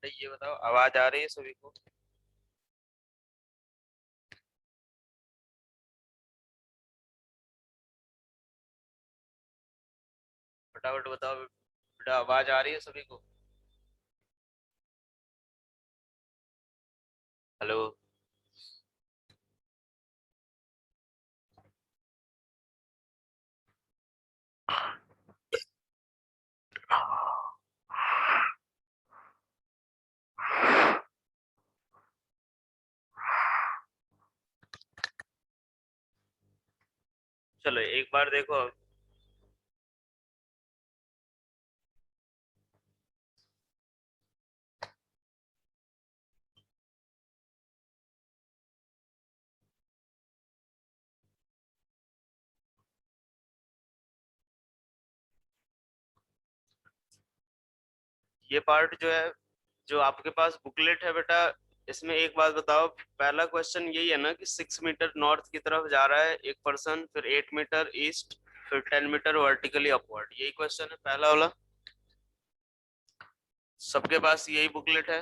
तो ये बताओ, आवाज आ रही है सभी को? फटाफट बताओ बेटा, आवाज आ रही है सभी को? हेलो। चलो एक बार देखो। ये पार्ट जो है, जो आपके पास बुकलेट है बेटा, इसमें एक बात बताओ। पहला क्वेश्चन यही है ना कि 6 मीटर नॉर्थ की तरफ जा रहा है एक पर्सन, फिर 8 मीटर ईस्ट, फिर 10 मीटर वर्टिकली अपवर्ड। यही क्वेश्चन है पहला वाला। सबके पास यही बुकलेट है?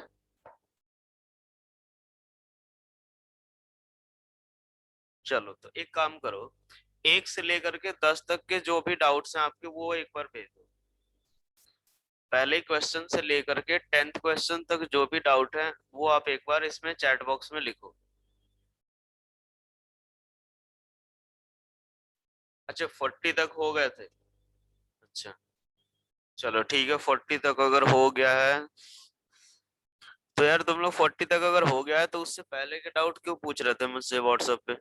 चलो तो एक काम करो, 1 से लेकर के 10 तक के जो भी डाउट्स हैं आपके, वो एक बार भेज दो। पहले क्वेश्चन से लेकर के 10th क्वेश्चन तक जो भी डाउट है, वो आप एक बार इसमें चैट बॉक्स में लिखो। अच्छा, 40 तक हो गए थे? अच्छा, चलो ठीक है, 40 तक अगर हो गया है तो यार, तुम लोग 40 तक अगर हो गया है तो उससे पहले के डाउट क्यों पूछ रहे थे मुझसे व्हाट्सएप पे?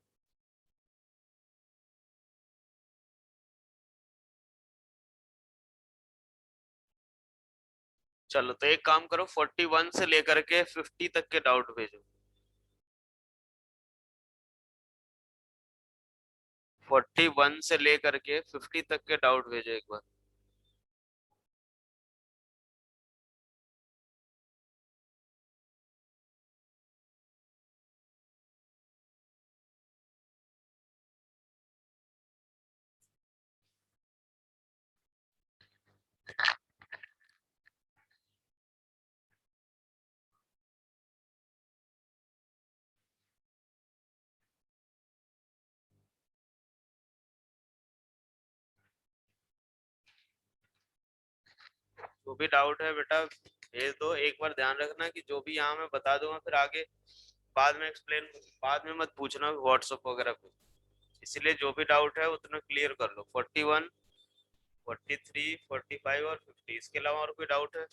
चलो तो एक काम करो, 41 से लेकर के 50 तक के डाउट भेजो। 41 से लेकर के 50 तक के डाउट भेजो एक बार। जो भी डाउट है बेटा भेज दो। एक बार ध्यान रखना कि जो भी यहाँ मैं बता दूंगा, फिर आगे बाद में एक्सप्लेन, बाद में मत पूछना व्हाट्सएप वगैरह पे। इसीलिए जो भी डाउट है उतना क्लियर कर लो। 41, 43, 45 और 50, इसके अलावा और कोई डाउट है?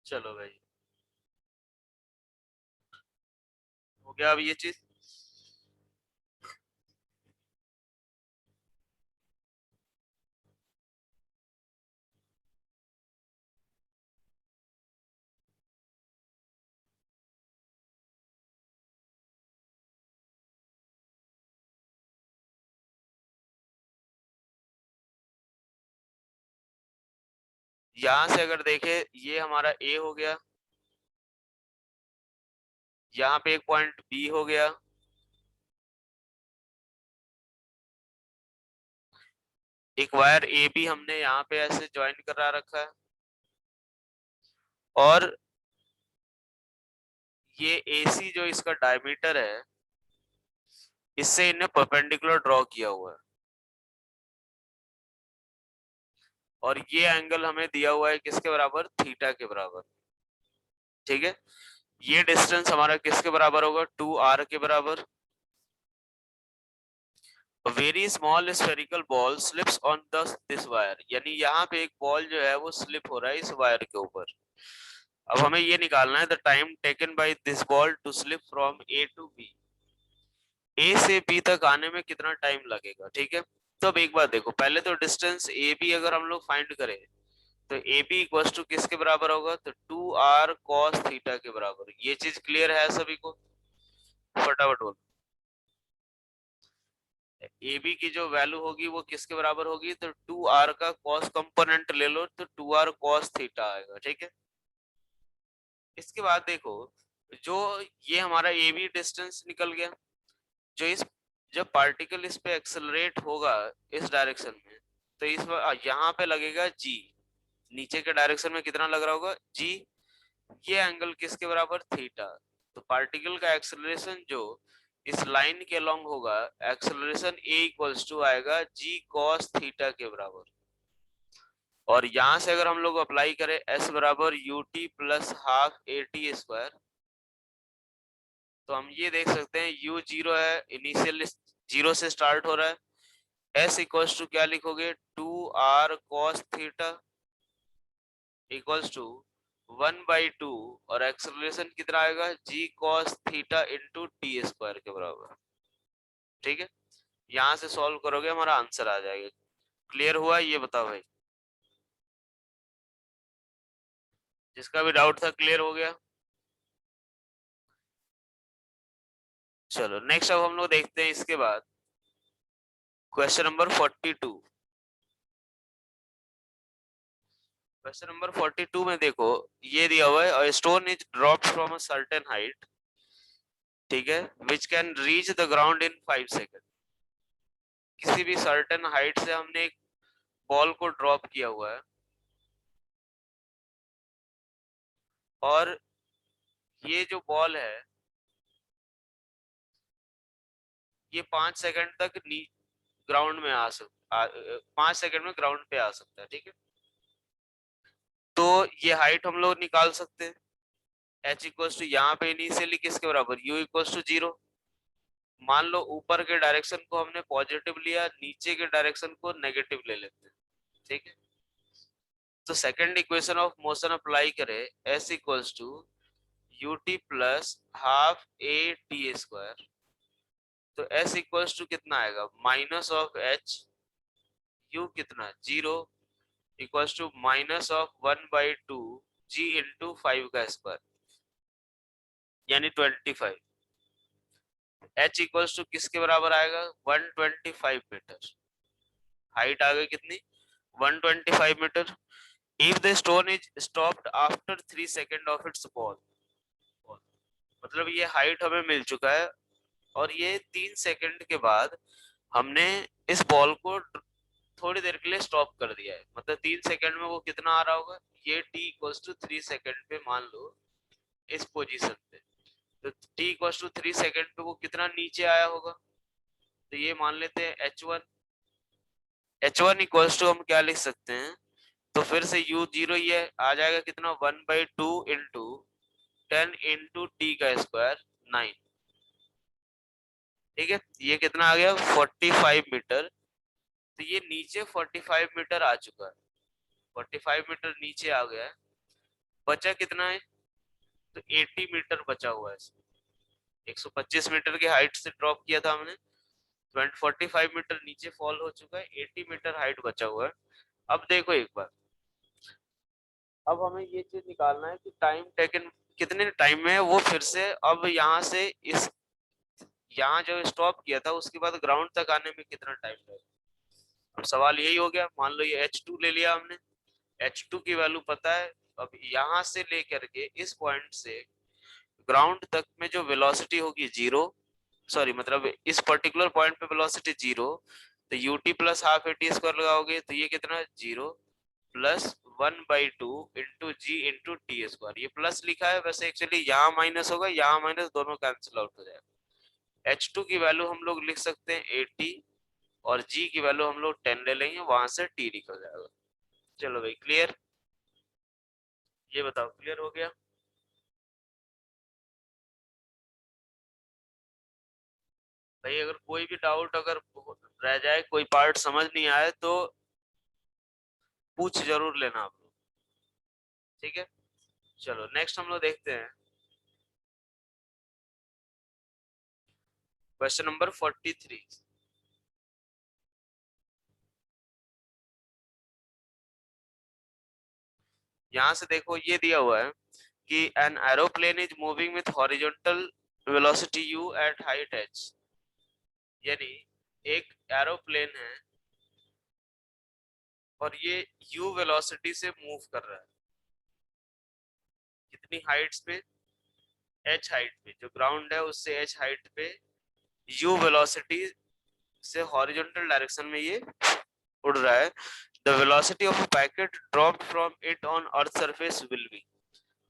चलो भाई, हो गया अब ये चीज। यहाँ से अगर देखे, ये हमारा ए हो गया, यहाँ पे एक पॉइंट बी हो गया, एक वायर ए भी हमने यहाँ पे ऐसे ज्वाइन करा रखा है, और ये एसी जो इसका डायमीटर है, इससे इन्हें परपेंडिकुलर ड्रॉ किया हुआ है। और ये एंगल हमें दिया हुआ है किसके बराबर? थीटा के बराबर। ठीक है, ये डिस्टेंस हमारा किसके बराबर होगा? 2r के बराबर। Very small spherical ball slips on this wire, यानी यहाँ पे एक बॉल जो है वो स्लिप हो रहा है इस वायर के ऊपर। अब हमें ये निकालना है the time taken by this ball to slip from A to B. A से बी तक आने में कितना टाइम लगेगा? ठीक है, तो अब एक बात देखो, पहले तो डिस्टेंस ए बी अगर हम लोग फाइंड करें, तो ए बी इक्वल टू किसके बराबर होगा, तो 2r cos थीटा के बराबर। ये चीज क्लियर है सभी को, फटाफट बोलो। ए बी की जो वैल्यू होगी वो किसके बराबर होगी, तो 2r का cos कंपोनेंट ले लो तो 2r cos थीटा आएगा, ठीक है। इसके बाद देखो, जो ये हमारा ए बी डिस्टेंस निकल गया, जो इस जब पार्टिकल इस पे एक्सेलरेट होगा इस डायरेक्शन में, तो इस यहाँ पे लगेगा जी, नीचे के डायरेक्शन में कितना लग रहा होगा जी, ये एंगल किसके बराबर, थीटा। तो पार्टिकल का एक्सेलरेशन जो इस लाइन के अलोंग होगा, एक्सेलरेशन ए इक्वल्स टू आएगा जी कॉस थीटा के बराबर। और यहां से अगर हम लोग अप्लाई करें एस बराबर U T plus half A T square, तो हम ये देख सकते हैं u जीरो है, इनिशियल जीरो से स्टार्ट हो रहा है। s इक्वल्स टू क्या लिखोगे, 2r cos theta equals to 1/2, और एक्सेलरेशन कितना आएगा g cos theta into t square के बराबर, ठीक है। यहां से सॉल्व करोगे हमारा आंसर आ जाएगा। क्लियर हुआ, ये बताओ भाई। जिसका भी डाउट था क्लियर हो गया। चलो नेक्स्ट अब हम लोग देखते हैं इसके बाद क्वेश्चन नंबर 42। क्वेश्चन नंबर 42 में देखो, ये दिया हुआ है stone is dropped from a certain height, ठीक है, which can reach the ground in 5 second. किसी भी सर्टेन हाइट से हमने एक बॉल को ड्रॉप किया हुआ है, और ये जो बॉल है ये 5 सेकंड तक ग्राउंड में आ सकता, 5 सेकंड में ग्राउंड पे आ सकता है, ठीक है। तो ये हाइट हम लोग निकाल सकते हैं। एच इक्वल्स टू यहाँ पे इनिशियली किसके बराबर, यू इक्वल्स टू 0। मान लो ऊपर के डायरेक्शन को हमने पॉजिटिव लिया, नीचे के डायरेक्शन को नेगेटिव ले लेते हैं, ठीक है। तो second equation of motion apply करें, S equals to U T plus half A T square. तो एस इक्वल्स टू कितना आएगा, माइनस ऑफ एच, यू कितना 0, equals to minus of 1/2 G into 5 का स्क्वायर, यानी 25। एच इक्वल्स टू किसके बराबर आएगा, 125 मीटर। हाइट आ गई कितनी, 125 metre. If the stone is stopped after 3 second of its fall, मतलब ये हाइट हमें मिल चुका है, और ये 3 सेकंड के बाद हमने इस बॉल को थोड़ी देर के लिए स्टॉप कर दिया है, मतलब 3 सेकंड में वो कितना आ रहा होगा, ये t इक्वल्स टू 3 सेकंड पे मान लो इस पोजीशन पे, तो t इक्वल्स टू 3 सेकंड पे वो कितना नीचे आया होगा, तो ये मान लेते हैं h1। h1 इक्वल्स टू हम क्या लिख सकते हैं, तो फिर से u जीरो ये आ जाएगा कितना, 1/2 इंटू 10 इंटू टी का स्क्वायर 9, ठीक है। ये कितना आ गया 45 मीटर। तो ये नीचे 45 मीटर आ चुका है, 45 मीटर नीचे आ गया है। बचा कितना है, तो 80 मीटर बचा हुआ है इसमें। 125 मीटर की हाइट से ड्रॉप किया था हमने, 45 मीटर नीचे फॉल हो चुका है, 80 मीटर हाइट बचा हुआ है। अब देखो एक बार, अब हमें ये चीज निकालना है कि टाइम टेकन कितने टाइम में है वो, फिर से अब यहाँ से इस यहाँ जो स्टॉप किया था उसके बाद ग्राउंड तक आने में कितना टाइम लगेगा। अब सवाल यही हो गया, मान लो ये H2 ले लिया हमने, H2 की वैल्यू पता है। अब यहाँ से लेकर के इस पॉइंट से ग्राउंड तक में जो वेलोसिटी होगी 0, सॉरी मतलब इस पर्टिकुलर पॉइंट पे वेलोसिटी 0, तो U T plus half A T square लगाओगे तो ये कितना 0 plus 1/2 into g into t square. ये प्लस लिखा है, वैसे एक्चुअली यहाँ माइनस होगा, यहाँ माइनस, दोनों कैंसिल आउट हो जाएगा। H2 की वैल्यू हम लोग लिख सकते हैं 80, और G की वैल्यू हम लोग 10 ले लेंगे, वहां से T निकल जाएगा। चलो भाई क्लियर, ये बताओ क्लियर हो गया। भाई अगर कोई भी डाउट अगर रह जाए, कोई पार्ट समझ नहीं आए तो पूछ जरूर लेना आप लोग, ठीक है। चलो नेक्स्ट हम लोग देखते हैं क्वेश्चन नंबर 43। यहाँ से देखो ये दिया हुआ है कि an aeroplane is moving with horizontal velocity u at height h, यानी एक एरोप्लेन है और ये u वेलोसिटी से मूव कर रहा है, कितनी हाइट्स पे, h हाइट पे, जो ग्राउंड है उससे h हाइट पे u वेलोसिटी से हॉरिजॉन्टल डायरेक्शन में ये उड़ रहा है। The velocity of a packet dropped from it on earth surface will be.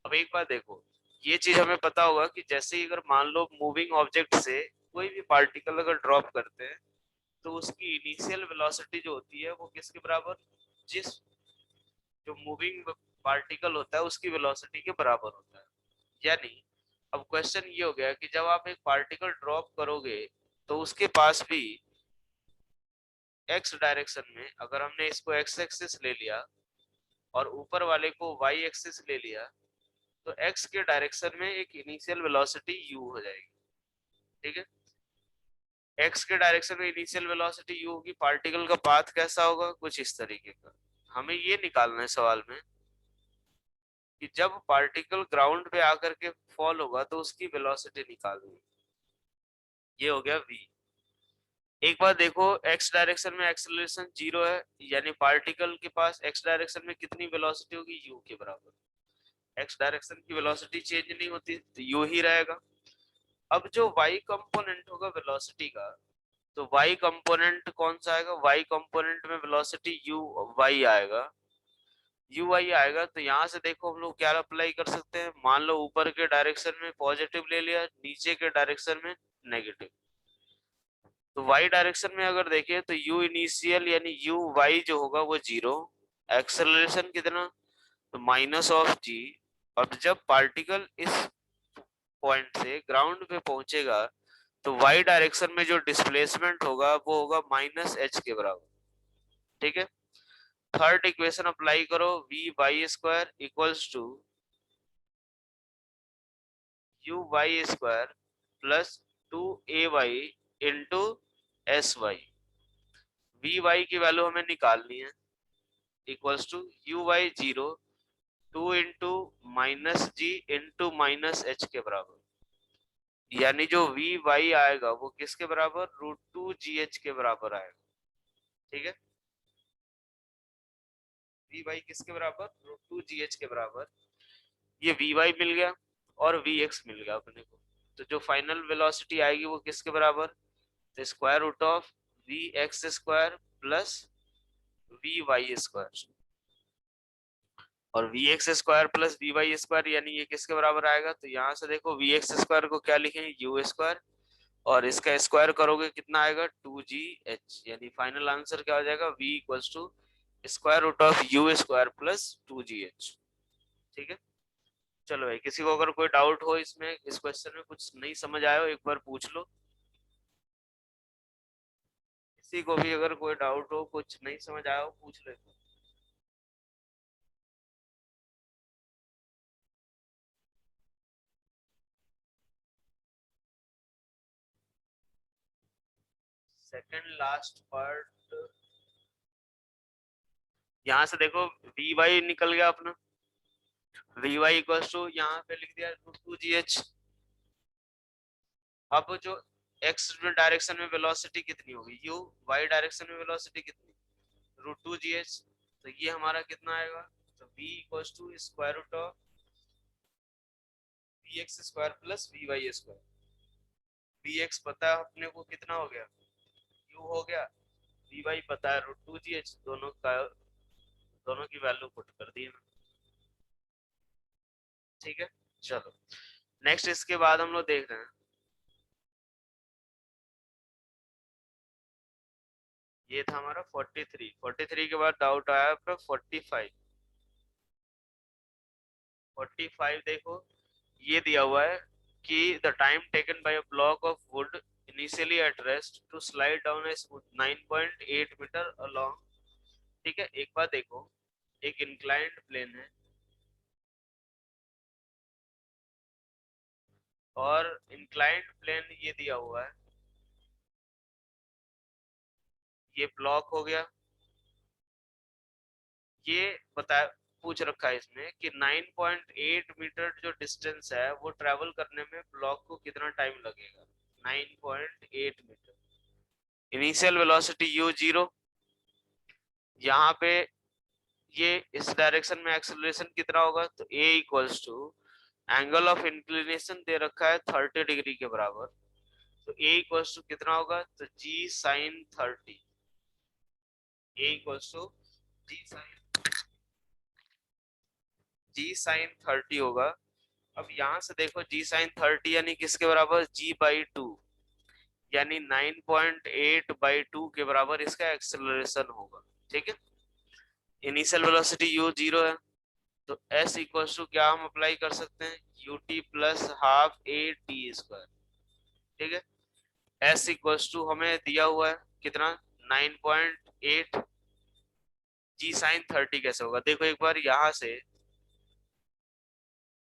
अब एक बार देखो, ये चीज हमें पता होगा कि जैसे ही अगर मान लो मूविंग ऑब्जेक्ट से कोई भी पार्टिकल अगर ड्रॉप करते हैं तो उसकी इनिशियल वेलोसिटी जो होती है वो किसके बराबर, जिस जो मूविंग पार्टिकल होता है उसकी वेलोसिटी के बराबर होता है। यानी अब क्वेश्चन ये हो गया कि जब आप एक पार्टिकल ड्रॉप करोगे तो उसके पास भी एक्स डायरेक्शन में, अगर हमने इसको एक्स एक्सिस ले लिया और ऊपर वाले को वाई एक्सिस ले लिया, तो एक्स के डायरेक्शन में एक इनिशियल वेलोसिटी u हो जाएगी। ठीक है, एक्स के डायरेक्शन में इनिशियल वेलोसिटी u होगी, पार्टिकल का पाथ कैसा होगा, कुछ इस तरीके का। हमें ये निकालना है सवाल में कि जब पार्टिकल ग्राउंड पे आकर के फॉल होगा तो उसकी वेलोसिटी निकालनी। ये हो गया v। एक बार देखो, x डायरेक्शन में एक्सेलरेशन 0 है, यानी पार्टिकल के पास x डायरेक्शन में कितनी वेलोसिटी होगी, u के बराबर। x डायरेक्शन की वेलोसिटी चेंज नहीं होती तो u ही रहेगा। अब जो y कंपोनेंट होगा वेलोसिटी का, तो y कंपोनेंट कौन सा आएगा, y कंपोनेंट में वेलोसिटी u y आएगा, u y आएगा। तो यहाँ से देखो हम लोग क्या अप्लाई कर सकते हैं, मान लो ऊपर के डायरेक्शन में पॉजिटिव ले लिया, नीचे के डायरेक्शन में नेगेटिव। तो y डायरेक्शन में अगर देखें तो u इनिशियल यानी u y जो होगा वो 0, एक्सेलरेशन कितना, तो माइनस ऑफ g। और जब पार्टिकल इस पॉइंट से ग्राउंड पे पहुंचेगा तो y डायरेक्शन में जो डिस्प्लेसमेंट होगा वो होगा माइनस h के बराबर। ठीक है, थर्ड इक्वेशन अप्लाई करो, v Y square equals to u y square plus 2ay into s y. V y की वैल्यू हमें निकालनी है, equals to u y 0 2 into minus g into minus h के बराबर, यानी जो वी वाई आएगा वो किसके बराबर, √2 GH के बराबर आएगा। ठीक है, वी वाई किसके बराबर, √2 GH के बराबर। ये वी वाई मिल गया और वी एक्स मिल गया अपने को, तो जो फाइनल वेलोसिटी आएगी वो किसके बराबर, तो square root of we x square plus we Y square. और V x square plus we Y square यानी ये किसके बराबर आएगा, तो यहाँ से देखो वी एक्स स्क्वायर को क्या लिखेंगे, यू स्क्वायर, और इसका स्क्वायर करोगे कितना आएगा, 2GH, यानी फाइनल आंसर क्या हो जाएगा, v equals to square root of u square plus 2GH। ठीक है, चलो भाई, किसी को अगर कोई डाउट हो इसमें, इस क्वेश्चन में कुछ नहीं समझ आया हो, एक बार पूछ लो। किसी को भी अगर कोई डाउट हो, कुछ नहीं समझ आया हो, पूछ लो। सेकंड लास्ट पार्ट, यहाँ से देखो वी वाई निकल गया अपना, वी वाई इक्वल्स टू यहाँ पे लिख दिया √2GH। अब जो एक्स डायरेक्शन में वेलोसिटी कितनी होगी, यू, वाई डायरेक्शन में वेलोसिटी कितनी, √2GH। तो ये हमारा कितना आएगा, तो v equals to square root of we x square plus we Y square. V x पता है अपने को कितना हो गया, u हो गया, वी वाई पता है √2GH, दोनों का दोनों की वैल्यू पुट कर दी है। ठीक है, चलो नेक्स्ट, इसके बाद हम लोग देख रहे हैं, ये था हमारा 43 के बाद डाउट आया आपका 45। 45 देखो, ये दिया हुआ है कि the time taken by a block of wood initially at rest to slide down a smooth 9.8 metre along. ठीक है, एक बार देखो, एक इंक्लाइंड प्लेन है और इंक्लाइंड प्लेन ये दिया हुआ है, ये ब्लॉक हो गया, ये बताया पूछ रखा है इसमें कि 9.8 मीटर जो डिस्टेंस है वो ट्रेवल करने में ब्लॉक को कितना टाइम लगेगा। 9.8 मीटर, इनिशियल वेलोसिटी u 0, यहाँ पे ये इस डायरेक्शन में एक्सेलरेशन कितना होगा, तो a equals to angle of inclination दे रखा है 30 डिग्री के बराबर, तो a इक्वल्स टू कितना होगा, तो g sin 30, a equals to g sin 30 होगा। अब यहाँ से देखो g sin 30 यानी किसके बराबर, g/2, यानी 9.8/2 के बराबर इसका एक्सेलरेशन होगा। ठीक है, इनिशियल वेलोसिटी u 0 है, तो s इक्वल्स टू क्या हम अप्लाई कर सकते हैं, ut plus half a t square. ठीक है, s इक्वल्स टू हमें दिया हुआ है कितना, 9.8, g sin 30 कैसे होगा, देखो एक बार यहाँ से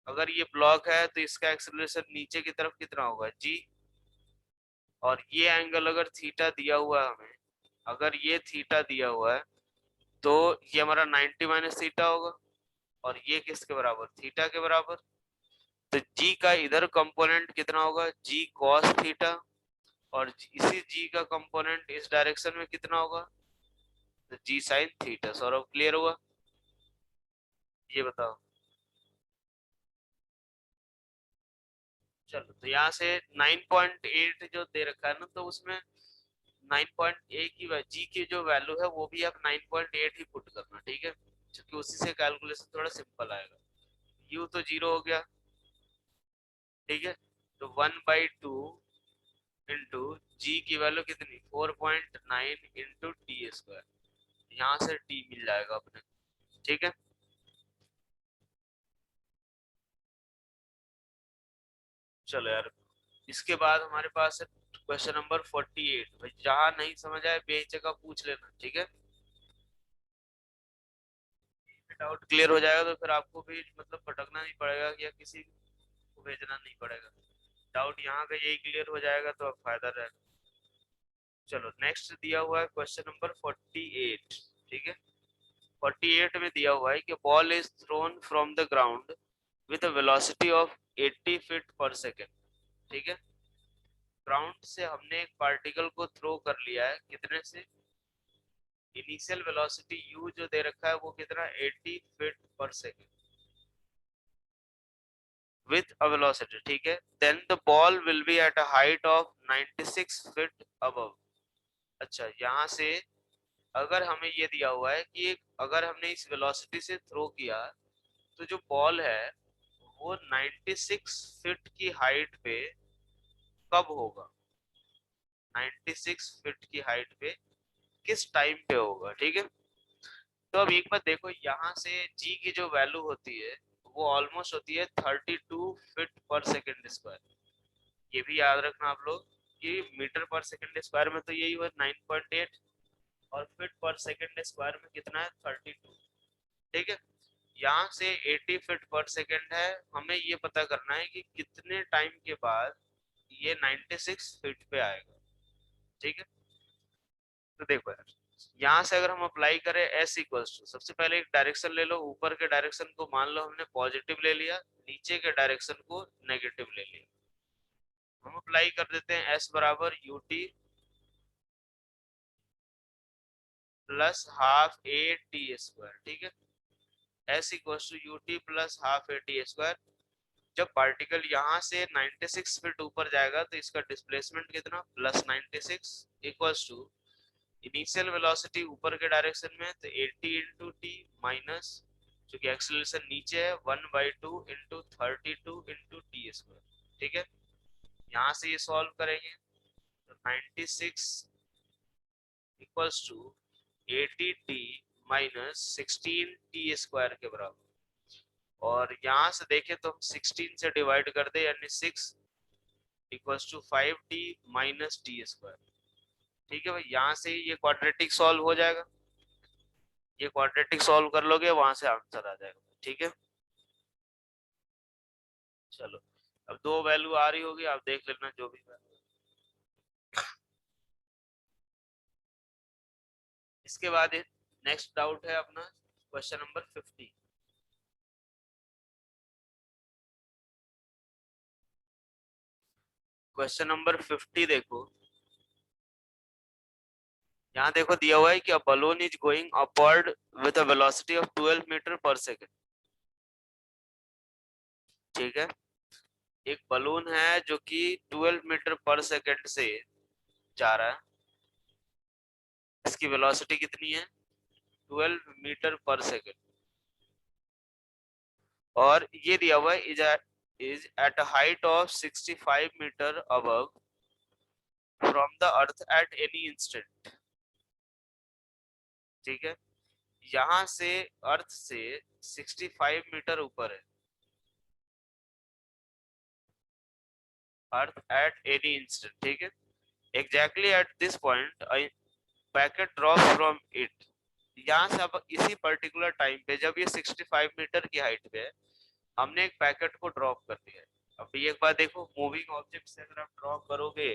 अगर ये ब्लॉक है तो इसका एक्सेलरेशन नीचे की तरफ कितना होगा, g, और ये एंगल अगर थीटा दिया हुआ है हमें, अगर ये थीटा दिया हुआ है तो ये हमारा 90 माइनस थीटा होगा, और ये किसके बराबर, थीटा के बराबर, तो g का इधर कंपोनेंट कितना होगा, g cos थीटा, और इसी g का कंपोनेंट इस डायरेक्शन में कितना होगा, तो g sin theta. Saurabh clear हुआ, ये बताओ। चलो तो यहाँ से 9.8 जो दे रखा है ना, तो उसमें 9.8 की जी की जो वैल्यू है वो भी आप 9.8 ही पुट करना, ठीक है, क्योंकि उसी से कैलकुलेशन थोड़ा सिंपल आएगा। u तो 0 हो गया, ठीक है, तो 1/2 इंटू जी की वैल्यू कितनी, 4.9 इंटू टी स्क्वायर, यहाँ से टी मिल जाएगा अपने। ठीक है, चलो यार, इसके बाद हमारे पास है क्वेश्चन नंबर 48। भाई जहां नहीं समझ आए बेहिचक पूछ लेना, ठीक है, डाउट क्लियर हो जाएगा तो फिर आपको भी मतलब भटकना नहीं पड़ेगा या किसी को भेजना नहीं पड़ेगा, डाउट यहाँ का यही क्लियर हो जाएगा तो अब फायदा रहेगा। चलो नेक्स्ट दिया हुआ है क्वेश्चन नंबर 48। ठीक है, 48 में दिया हुआ है कि ball is throne from the ground with a velocity of 80 feet पर सेकेंड। ठीक है, ग्राउंड से हमने एक पार्टिकल को थ्रो कर लिया है, कितने से, इनिशियल वेलोसिटी u जो दे रखा है वो कितना, 80 फीट पर सेकेंड with a velocity। ठीक है, then the ball will be at a height of 96 feet above। अच्छा, यहाँ से अगर हमें ये दिया हुआ है कि अगर हमने इस वेलोसिटी से थ्रो किया तो जो बॉल है वो 96 फीट की हाइट पे कब होगा, 96 फीट की हाइट पे किस टाइम पे होगा। ठीक है, तो अब एक बार देखो, यहाँ से g की जो वैल्यू होती है वो ऑलमोस्ट होती है 32 फीट पर सेकेंड स्क्वायर। ये भी याद रखना आप लोग कि मीटर पर सेकेंड स्क्वायर में तो यही हुआ 9.8, और फीट पर सेकेंड स्क्वायर में कितना है, 32। ठीक है, यहाँ से 80 फीट पर सेकेंड है, हमें ये पता करना है कि कितने टाइम के बाद ये 96 फीट पे आएगा। ठीक है, तो देखो यार, यहाँ से अगर हम अप्लाई करें s इक्वल्स टू, सबसे पहले एक डायरेक्शन ले लो, ऊपर के डायरेक्शन को मान लो हमने पॉजिटिव ले लिया, नीचे के डायरेक्शन को नेगेटिव ले लिया, हम अप्लाई कर देते हैं s बराबर ut plus half A T square. ठीक है, s equals to ut plus half A T square. जब पार्टिकल यहाँ से 96 फीट ऊपर जाएगा तो इसका डिस्प्लेसमेंट कितना, plus 96 equals to initial velocity ऊपर के डायरेक्शन में तो 80 इंटू टी माइनस, क्योंकि एक्सेलरेशन नीचे है, 1/2 इंटू 32 इंटू टी स्क्वायर। ठीक है, यहाँ से ये सॉल्व करेंगे तो 96 equals to 80 t minus 16 t square के बराबर, और यहाँ से देखें तो हम 16 से डिवाइड कर दे यानी 6 equals to 5t minus t square. ठीक है भाई, यहाँ से ये क्वाड्रेटिक सॉल्व हो जाएगा, ये क्वाड्रेटिक सॉल्व कर लोगे वहां से आंसर आ जाएगा। ठीक है, चलो अब दो वैल्यू आ रही होगी, आप देख लेना जो भी वैल्यू। इसके बाद नेक्स्ट डाउट है अपना क्वेश्चन नंबर 50। क्वेश्चन नंबर 50 देखो, यहाँ देखो दिया हुआ है कि a balloon is going upward with a velocity of 12 metre per second. ठीक है, एक बलून है जो कि 12 मीटर पर सेकेंड से जा रहा है, इसकी वेलोसिटी कितनी है 12 मीटर पर सेकेंड, और ये दिया हुआ है is at a height of 65 metre above from the earth at any instant. ठीक है, यहाँ से अर्थ से 65 मीटर ऊपर है, अर्थ एट एनी इंस्टेंट। ठीक है, exactly at this point packet drop from it. यहाँ से अब इसी पर्टिकुलर टाइम पे जब ये 65 मीटर की हाइट पे है, हमने एक पैकेट को ड्रॉप कर दिया है। अब ये एक बात देखो, मूविंग ऑब्जेक्ट से अगर आप ड्रॉप करोगे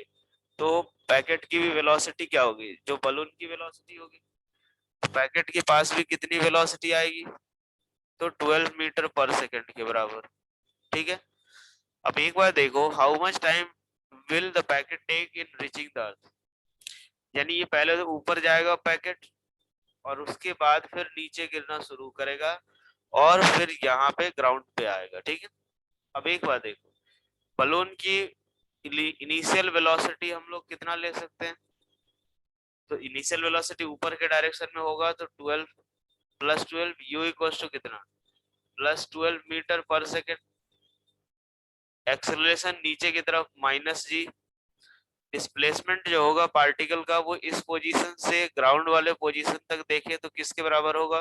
तो पैकेट की भी वेलोसिटी क्या होगी, जो बलून की वेलोसिटी होगी, पैकेट के पास भी कितनी वेलोसिटी आएगी, तो 12 मीटर पर सेकेंड के बराबर। ठीक है, अब एक बार देखो, how much time will the packet take in reaching the earth, यानी ये पहले तो ऊपर जाएगा पैकेट और उसके बाद फिर नीचे गिरना शुरू करेगा और फिर यहाँ पे ग्राउंड पे आएगा। ठीक है, अब एक बार देखो, बलून की इनिशियल वेलोसिटी हम लोग कितना ले सकते हैं, तो इनिशियल वेलोसिटी ऊपर के डायरेक्शन में होगा तो 12 प्लस 12 यू इक्वल्स टू कितना +12 मीटर पर सेकेंड। एक्सेलरेशन नीचे की तरफ -g। डिस्प्लेसमेंट जो होगा पार्टिकल का वो इस पोजीशन से ग्राउंड वाले पोजीशन तक देखे तो किसके बराबर होगा,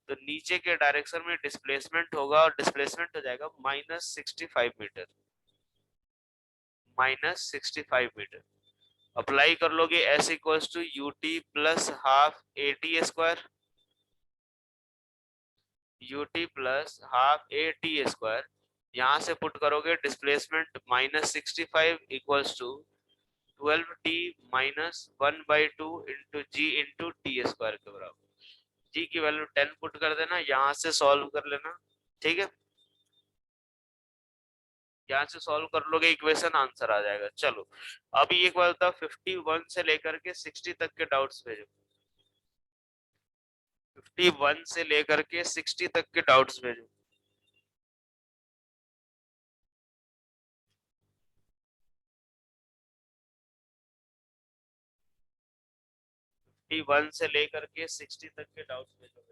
तो नीचे के डायरेक्शन में डिस्प्लेसमेंट होगा और डिस्प्लेसमेंट हो जाएगा -65 मीटर, -65 मीटर। अप्लाई कर लोगे s equals to U T plus half A T square, u T plus half A T square, यहाँ से पुट करोगे displacement -65 equals to 12t -1/2 into g into t square के बराबर। जी की वैल्यू 10 पुट कर देना, यहाँ से सॉल्व कर लेना। ठीक है, यहाँ से सॉल्व कर लोगे इक्वेशन, आंसर आ जाएगा। चलो अभी एक बार बताओ, 51 से लेकर के 60 तक के डाउट्स भेजो, 51 से लेकर के 60 तक के डाउट्स भेजो। 51 से लेकर के 60 तक के डाउट्स भेजो।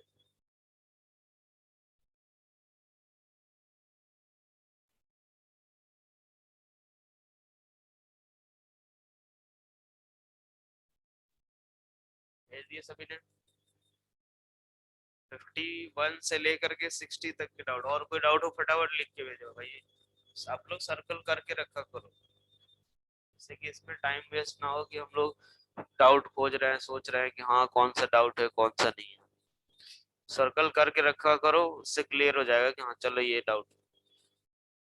भेज दिए सभी ने, 51 से लेकर के 60 तक के डाउट, और कोई डाउट हो फटाफट लिख के भेजो भाई, आप लोग सर्कल करके रखा करो, जैसे कि इसमें टाइम वेस्ट ना हो कि हम लोग डाउट खोज रहे हैं, सोच रहे हैं कि हाँ कौन सा डाउट है कौन सा नहीं है। सर्कल करके रखा करो, उससे क्लियर हो जाएगा कि हाँ चलो ये डाउट।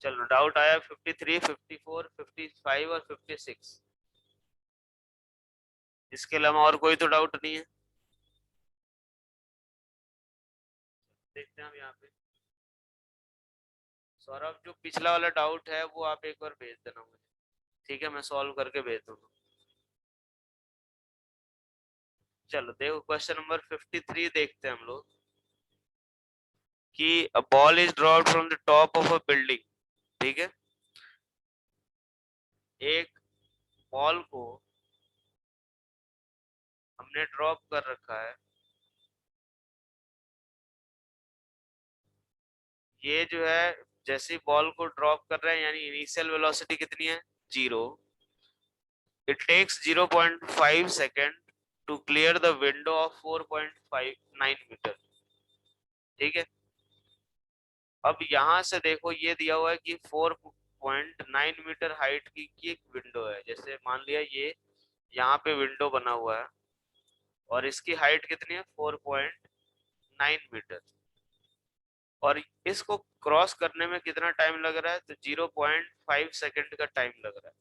चलो डाउट आया 53, 54, 55 और 56, इसके अलावा और कोई तो डाउट नहीं है। देखते हैं हम यहाँ पे, सौरभ जो पिछला वाला डाउट है वो आप एक बार भेज देना मुझे, ठीक है, मैं सॉल्व करके भेज दूंगा। चलो देखो क्वेश्चन नंबर 53 देखते हैं हम लोग, कि a ball is dropped from the top of a building. ठीक है, एक बॉल को हमने ड्रॉप कर रखा है, ये जो है जैसे ही बॉल को ड्रॉप कर रहे हैं यानी इनिशियल वेलोसिटी कितनी है 0, it takes 0.5 second to clear the window of 4.59 metre. ठीक है, अब यहाँ से देखो ये दिया हुआ है कि 4.9 मीटर हाइट की एक विंडो है, जैसे मान लिया ये यहाँ पे विंडो बना हुआ है और इसकी हाइट कितनी है 4.9 मीटर, और इसको क्रॉस करने में कितना टाइम लग रहा है, तो 0.5 सेकेंड का टाइम लग रहा है,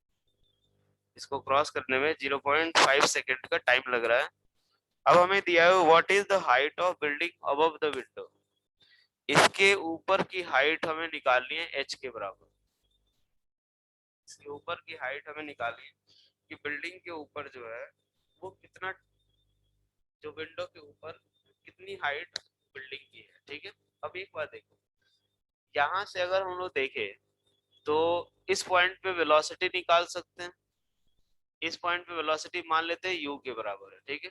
इसको क्रॉस करने में 0.5 सेकेंड का टाइम लग रहा है। अब हमें दिया है what is the height of building above the window, इसके ऊपर की हाइट हमें निकालनी है h के बराबर, इसके ऊपर की हाइट हमें निकालनी है कि बिल्डिंग के ऊपर जो है वो कितना, जो विंडो के ऊपर कितनी हाइट बिल्डिंग की है। ठीक है, अब एक बात देखो, यहाँ से अगर हम लोग देखें तो इस पॉइंट पे वेलोसिटी निकाल सकते हैं। इस पॉइंट पे वेलोसिटी मान लेते हैं u के बराबर है। ठीक है,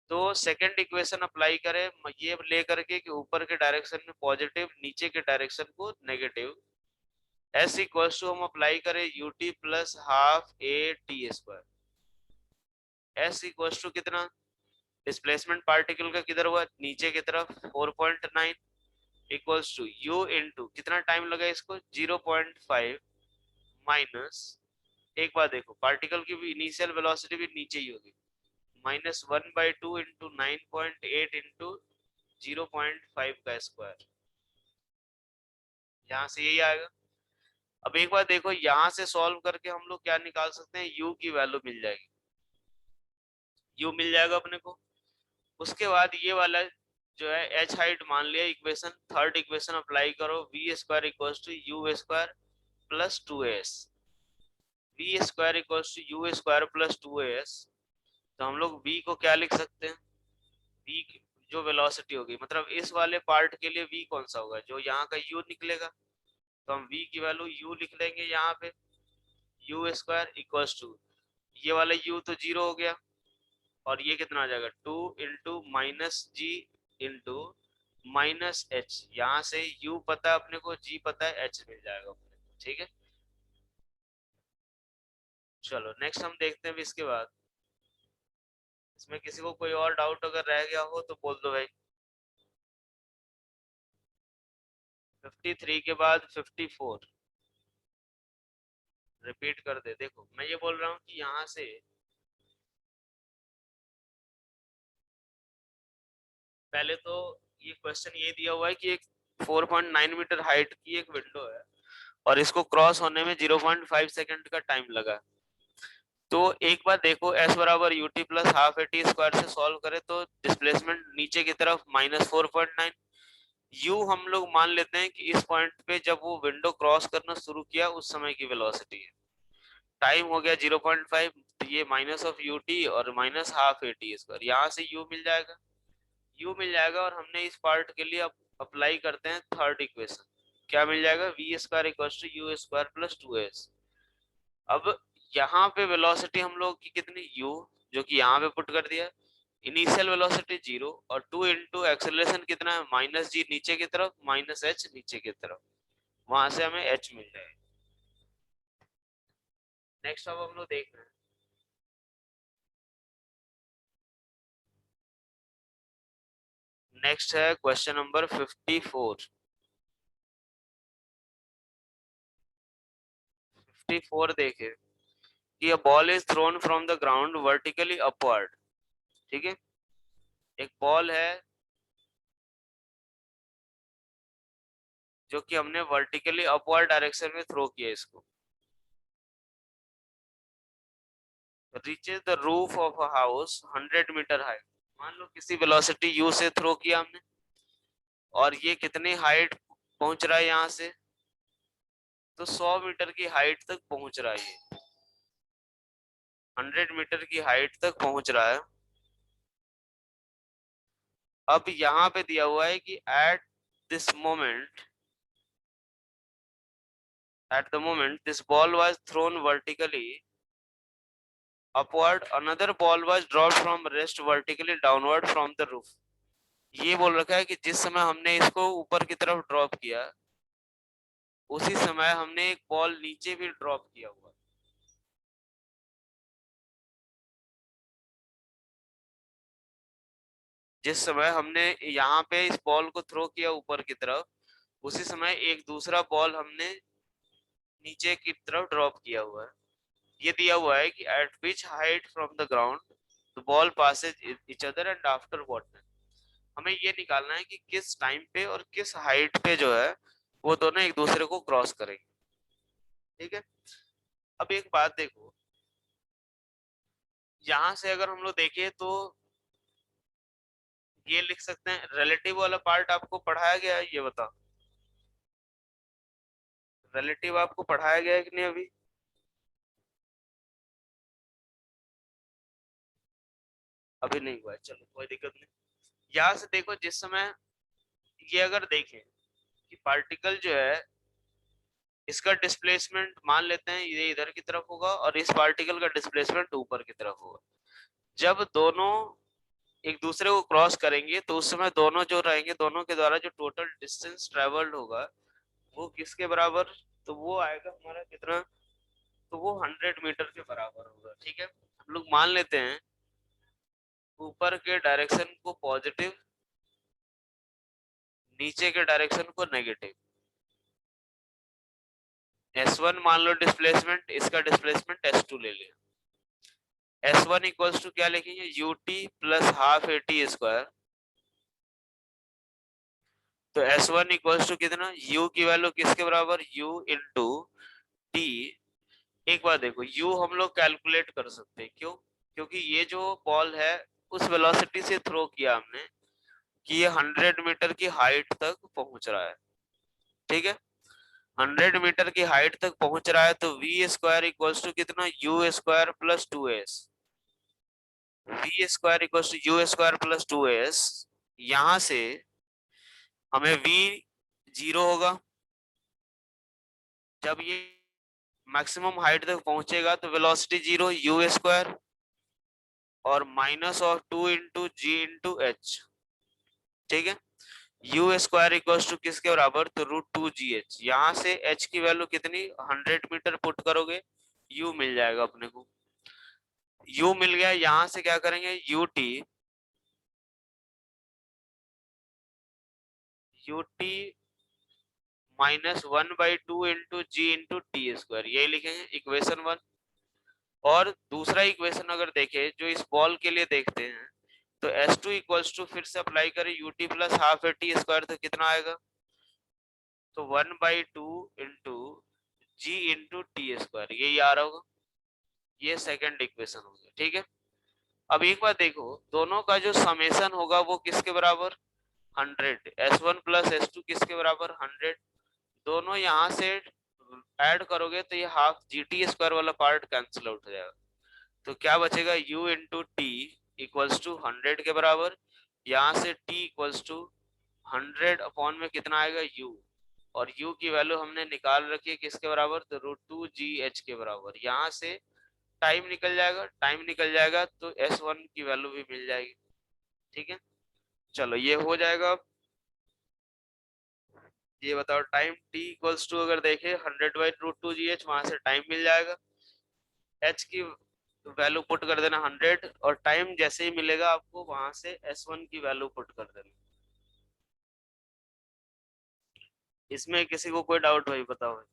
तो सेकंड इक्वेशन अप्लाई करें ये लेकर के कि ऊपर के डायरेक्शन में पॉजिटिव, नीचे के डायरेक्शन को नेगेटिव। s इक्वल्स टू हम अप्लाई करें ut plus half A T square. s equals to कितना, डिस्प्लेसमेंट पार्टिकल का किधर हुआ, नीचे की तरफ 4.9 इक्वल्स टू u इनटू कितना टाइम लगा इसको 0.5 माइनस, एक बार देखो पार्टिकल की भी इनिशियल वेलोसिटी भी नीचे ही होगी, -1/2 इंटू 9.8 इंटू 0.5 का स्क्वायर, यहाँ से यही आएगा। अब एक बार देखो यहाँ से सॉल्व करके हम लोग क्या निकाल सकते हैं, u की वैल्यू मिल जाएगी, u मिल जाएगा अपने को। उसके बाद ये वाला जो है h हाइट मान लिया, इक्वेशन थर्ड इक्वेशन अप्लाई करो, v square equals to u square plus 2as, v square equals to u square plus 2as। तो हम लोग v को क्या लिख सकते हैं, v जो वेलोसिटी होगी, मतलब इस वाले पार्ट के लिए v कौन सा होगा, जो यहाँ का u निकलेगा, तो हम v की वैल्यू u लिख लेंगे यहाँ पे, u स्क्वायर इक्वल्स टू ये वाला u तो 0 हो गया, और ये कितना आ जाएगा 2 into minus g into minus H, यहाँ से u पता है अपने को, g पता है, h मिल जाएगा अपने को। ठीक है, चलो नेक्स्ट हम देखते हैं इसके बाद। इसमें किसी को कोई और डाउट अगर रह गया हो तो बोल दो भाई। 53 के बाद 54 रिपीट कर दे। देखो मैं ये बोल रहा हूँ कि यहाँ से पहले तो ये क्वेश्चन ये दिया हुआ है कि एक 4.9 मीटर हाइट की एक विंडो है और इसको क्रॉस होने में 0.5 सेकंड का टाइम लगा। तो एक बार देखो s बराबर ut plus half A T square से सॉल्व करें तो डिस्प्लेसमेंट नीचे की तरफ -4.9, u हम लोग मान लेते हैं कि इस पॉइंट पे जब वो विंडो क्रॉस करना शुरू किया उस समय की वेलोसिटी है, टाइम हो गया 0.5, तो ये माइनस ऑफ ut और minus half A T square, यहाँ से u मिल जाएगा, u मिल जाएगा। और हमने इस पार्ट के लिए अप्लाई करते हैं थर्ड इक्वेशन, क्या मिल जाएगा, v square equals to u square plus 2s। अब यहाँ पे वेलोसिटी हम लोग की कितनी u, जो कि यहाँ पे पुट कर दिया, इनिशियल वेलोसिटी 0 और 2 इंटू एक्सेलरेशन कितना है -g नीचे की तरफ -h नीचे की तरफ, वहां से हमें h मिल जाएगा। नेक्स्ट अब हम लोग देख रहे हैं, नेक्स्ट है क्वेश्चन नंबर 54। 54 देखे कि a ball is thrown from the ground vertically upward। ठीक है, एक बॉल है जो कि हमने वर्टिकली अपवर्ड डायरेक्शन में थ्रो किया, इसको reaches the roof of a house 100 metre high. मान लो किसी वेलोसिटी u से थ्रो किया हमने और ये कितनी हाइट पहुंच रहा है यहाँ से, तो 100 मीटर की हाइट तक पहुंच रहा है, ये 100 मीटर की हाइट तक पहुंच रहा है। अब यहाँ पे दिया हुआ है कि this moment at the moment this ball was thrown vertically upward, another ball was dropped from rest vertically downward from the roof। ये बोल रखा है कि जिस समय हमने इसको ऊपर की तरफ ड्रॉप किया उसी समय हमने एक बॉल नीचे भी ड्रॉप किया हुआ। जिस समय हमने यहाँ पे इस बॉल को थ्रो किया ऊपर की तरफ, उसी समय एक दूसरा बॉल हमने नीचे की तरफ ड्रॉप किया हुआ है। ये दिया हुआ है कि at which height from the ground the ball passes each other and after what. हमें ये निकालना है कि किस टाइम पे और किस हाइट पे जो है वो दोनों एक दूसरे को क्रॉस करेंगे। ठीक है, अब एक बात देखो, यहाँ से अगर हम लोग देखें तो ये लिख सकते हैं, रिलेटिव वाला पार्ट आपको पढ़ाया गया है, ये बताओ रिलेटिव आपको पढ़ाया गया है कि नहीं अभी। अभी नहीं हुआ है, चलो कोई दिक्कत नहीं। यहाँ से देखो, जिस समय ये अगर देखें कि पार्टिकल जो है इसका डिस्प्लेसमेंट मान लेते हैं ये इधर की तरफ होगा और इस पार्टिकल का डिस्प्लेसमेंट ऊपर की तरफ होगा, जब दोनों एक दूसरे को क्रॉस करेंगे तो उस समय दोनों जो रहेंगे, दोनों के द्वारा जो टोटल डिस्टेंस ट्रेवल्ड होगा वो किसके बराबर, तो वो आएगा हमारा कितना, तो वो 100 मीटर के बराबर होगा। ठीक है, हम लोग मान लेते हैं ऊपर के डायरेक्शन को पॉजिटिव, नीचे के डायरेक्शन को नेगेटिव। S1 मान लो डिस्प्लेसमेंट, इसका डिस्प्लेसमेंट S2 ले लिया। S1 इक्वल्स टू क्या लिखेंगे, ut plus half at square. तो S1 इक्वल्स टू कितना, u की वैल्यू किसके बराबर, u इंटू t। एक बार देखो, u हम लोग कैलकुलेट कर सकते हैं, क्यों, क्योंकि ये जो बॉल है उस वेलोसिटी से थ्रो किया हमने कि ये 100 मीटर की हाइट तक पहुंच रहा है। ठीक है, 100 मीटर की हाइट तक पहुंच रहा है, तो वी स्क्वायर इक्वल्स टू कितना, u square plus 2s। V square equals to u square plus 2s। यहां से हमें v 0 होगा, जब ये मैक्सिमम हाइट तक पहुंचेगा तो वेलोसिटी 0 यू स्क्वायर और minus of 2 into g into h. ठीक है, यू स्क्वायर इक्वल्स टू किसके बराबर, तो √2gh। यहाँ से h की वैल्यू कितनी, 100 मीटर पुट करोगे u मिल जाएगा अपने को। u मिल गया, यहाँ से क्या करेंगे, ut -1/2 into g into t square, यही लिखेंगे इक्वेशन 1। और दूसरा इक्वेशन अगर देखें जो इस बॉल के लिए देखते हैं, तो S2 इक्वल्स टू फिर से अप्लाई करें ut plus half at square, तो कितना आएगा, तो 1/2 into g into t square, यही आ रहा होगा। ये सेकंड इक्वेशन हो गया। ठीक है, अब एक बार देखो, दोनों का जो समेशन होगा वो किसके बराबर, 100। S1 प्लस S2 किसके बराबर, 100। दोनों यहाँ से ऐड करोगे तो ये हाफ जी टी स्क्वायर वाला पार्ट कैंसिल आउट हो जाएगा, तो क्या बचेगा, u into t equals to 100 के बराबर। यहाँ से t इक्वल्स टू 100 अपॉन में कितना आएगा, u, और u की वैल्यू हमने निकाल रखी है किसके बराबर, तो √2gh के बराबर। यहाँ से टाइम निकल जाएगा, टाइम निकल जाएगा तो S1 की वैल्यू भी मिल जाएगी। ठीक है, चलो ये हो जाएगा। ये बताओ, टाइम t इक्वल्स टू अगर देखे 100/√2gh, वहां से टाइम मिल जाएगा, h की वैल्यू पुट कर देना 100, और टाइम जैसे ही मिलेगा आपको वहां से S1 की वैल्यू पुट कर देना। इसमें किसी को कोई डाउट भाई, बताओ भाई।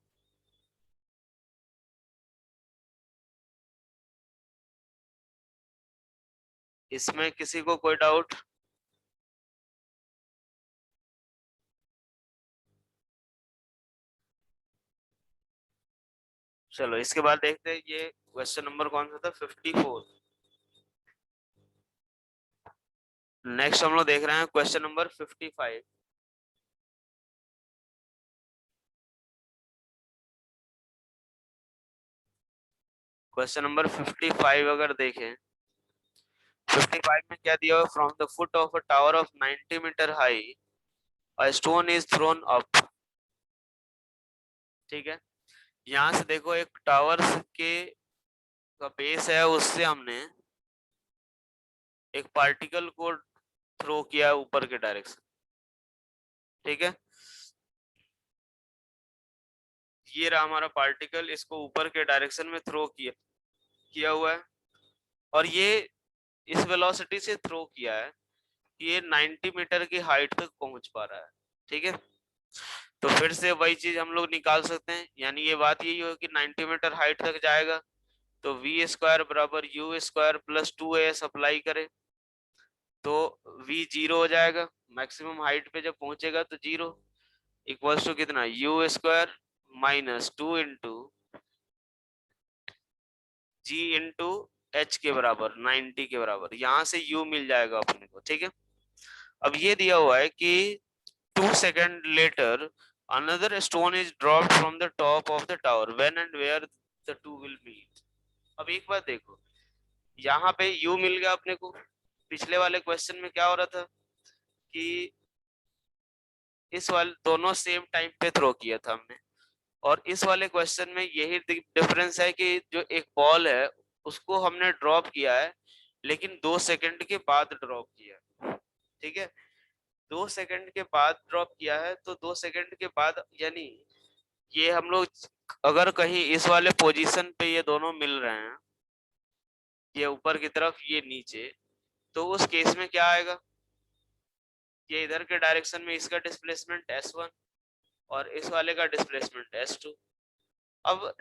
इसमें किसी को कोई डाउट, चलो इसके बाद देखते हैं ये क्वेश्चन नंबर कौन सा था, 54। नेक्स्ट हम लोग देख रहे हैं क्वेश्चन नंबर 55। क्वेश्चन नंबर 55 अगर देखें, 55 में क्या दिया हुआ, from the foot of a tower of 90 metre high a stone is thrown up. ठीक है, यहाँ से देखो एक टावर के का बेस है, उससे हमने एक पार्टिकल को थ्रो किया ऊपर के डायरेक्शन। ठीक है, ये रहा हमारा पार्टिकल, इसको ऊपर के डायरेक्शन में थ्रो किया हुआ है, और ये इस वेलोसिटी से थ्रो किया है कि ये 90 मीटर की हाइट तक पहुंच पा रहा है। ठीक है, तो फिर से वही चीज हम लोग निकाल सकते हैं, यानी ये बात यही हो कि 90 मीटर हाइट तक जाएगा तो वी स्क्वायर बराबर you square plus 2as apply करें तो v 0 हो जाएगा, मैक्सिमम हाइट पे जब पहुंचेगा तो 0 इक्वल्स टू कितना, u square minus 2 into g into h के बराबर 90 के बराबर। यहाँ से u मिल जाएगा अपने को। ठीक है, अब ये दिया हुआ है कि 2 second later another stone is dropped from the top of the tower when and where the two will meet। अब एक बार देखो, यहाँ पे u मिल गया अपने को, पिछले वाले क्वेश्चन में क्या हो रहा था कि इस वाले दोनों सेम टाइम पे थ्रो किया था हमने, और इस वाले क्वेश्चन में यही डिफरेंस है कि जो एक बॉल है उसको हमने ड्रॉप किया है लेकिन 2 सेकंड के बाद ड्रॉप किया है। ठीक है, 2 सेकंड के बाद ड्रॉप किया है, तो 2 सेकंड के बाद यानी ये हम लोग अगर कहीं इस वाले पोजीशन पे ये दोनों मिल रहे हैं, ये ऊपर की तरफ ये नीचे, तो उस केस में क्या आएगा, ये इधर के डायरेक्शन में इसका डिस्प्लेसमेंट s1 और इस वाले का डिस्प्लेसमेंट s2। अब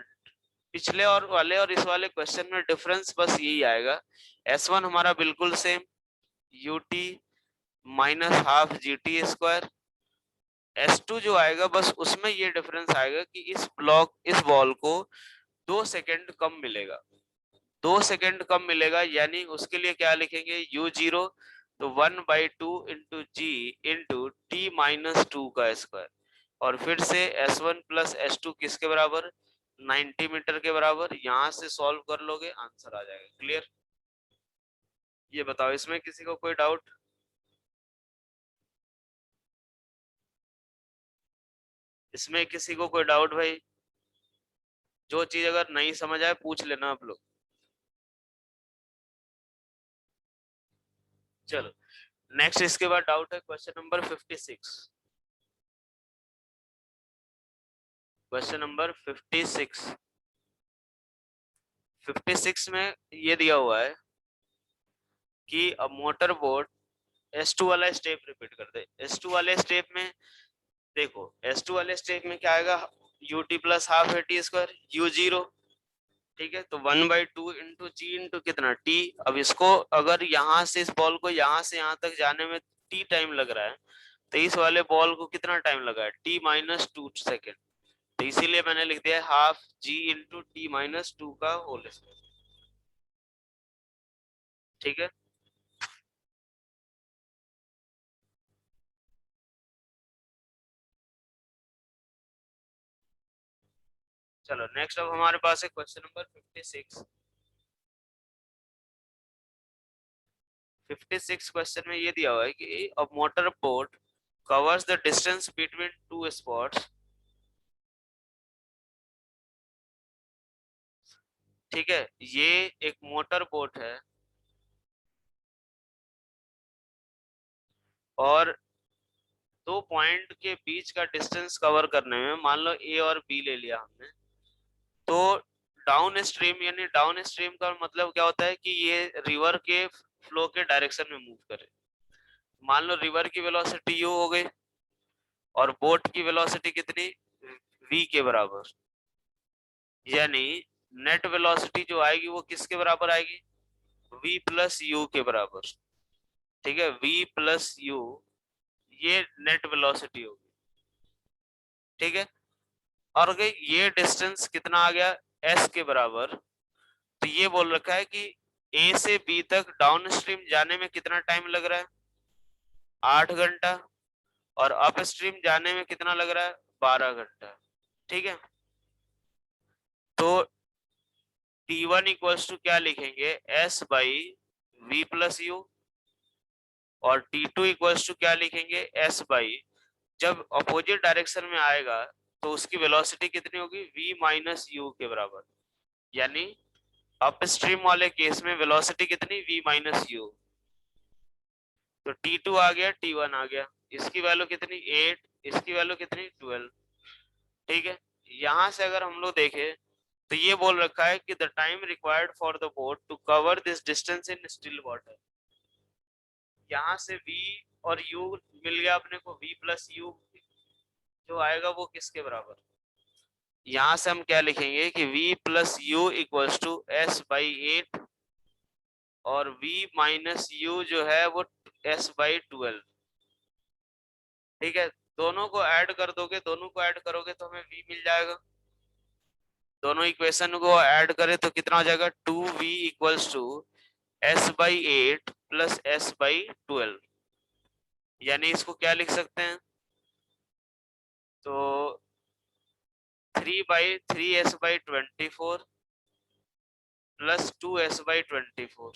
पिछले और इस वाले क्वेश्चन में डिफरेंस बस यही आएगा, s1 हमारा बिल्कुल सेम ut माइनस हाफ जी स्क्वायर, s2 जो आएगा बस उसमें ये डिफरेंस आएगा कि इस बॉल को 2 सेकंड कम मिलेगा, 2 सेकंड कम मिलेगा, यानी उसके लिए क्या लिखेंगे u0, तो 1/2 into g into t minus 2 का स्क्वायर, और फिर से s1 प्लस s2 किसके बराबर, 90 मीटर के बराबर। यहां से सॉल्व कर लोगे आंसर आ जाएगा। क्लियर? ये बताओ इसमें किसी को कोई डाउट? इसमें किसी को कोई डाउट भाई? जो चीज अगर नहीं समझ आए पूछ लेना आप लोग। चलो नेक्स्ट, इसके बाद डाउट है क्वेश्चन नंबर 56। Question number 56। 56 में ये दिया हुआ है कि अब मोटर बोट S2 वाला स्टेप रिपीट कर दे। S2 वाले स्टेप में देखो, S2 वाले स्टेप में क्या आएगा, ut प्लस हाफ है टी स्क्वायर u0। ठीक है, तो 1/2 इंटू जी इंटू कितना t। अब इसको अगर यहाँ से इस बॉल को यहाँ से यहाँ तक जाने में t टाइम लग रहा है, तो इस वाले बॉल को कितना टाइम लगा है, t माइनस 2 सेकेंड। तो इसीलिए मैंने लिख दिया हाफ जी इंटू टी माइनस 2 का होल स्क्वायर। ठीक है, चलो नेक्स्ट अब हमारे पास है क्वेश्चन नंबर 56। 56 क्वेश्चन में ये दिया हुआ है कि a motor boat covers the distance between two spots. ठीक है, ये एक मोटर बोट है और दो पॉइंट के बीच का डिस्टेंस कवर करने में, मान लो ए और बी ले लिया हमने, तो डाउन स्ट्रीम, यानी डाउन स्ट्रीम का मतलब क्या होता है कि ये रिवर के फ्लो के डायरेक्शन में मूव करे। मान लो रिवर की वेलोसिटी यू हो गई और बोट की वेलोसिटी कितनी, v के बराबर, यानी नेट वेलोसिटी जो आएगी वो किसके बराबर आएगी, v प्लस यू के बराबर। ठीक है, v प्लस यू, ये नेट वेलोसिटी होगी। ठीक है, और अगर ये डिस्टेंस कितना आ गया, s के बराबर, तो ये बोल रखा है कि a से b तक डाउन स्ट्रीम जाने में कितना टाइम लग रहा है, 8 घंटा, और अप स्ट्रीम जाने में कितना लग रहा है, 12 घंटा। ठीक है, तो T1 इक्वल्स टू क्या लिखेंगे, s by v plus u, और T2 इक्वल्स टू क्या लिखेंगे, s बाई, जब अपोजिट डायरेक्शन में आएगा तो उसकी वेलोसिटी कितनी होगी, v माइनस यू के बराबर, यानी अप स्ट्रीम वाले केस में वेलोसिटी कितनी, v माइनस यू। तो T2 आ गया, T1 आ गया, इसकी वैल्यू कितनी 8, इसकी वैल्यू कितनी 12। ठीक है, यहां से अगर हम लोग देखें तो ये बोल रखा है कि the time required for the boat to cover this distance in still water. यहाँ से v और u मिल गया अपने को, v प्लस यू जो आएगा वो किसके बराबर, यहाँ से हम क्या लिखेंगे कि v plus u equals to s by 8, और v माइनस यू जो है वो s बाई 12। ठीक है, दोनों को ऐड कर दोगे, दोनों को ऐड करोगे तो हमें v मिल जाएगा। दोनों इक्वेशन को ऐड करें तो कितना हो जाएगा, 2v equals to s by 8 plus s by 12, यानी इसको क्या लिख सकते हैं, तो 3/3s/24 प्लस 2s/24।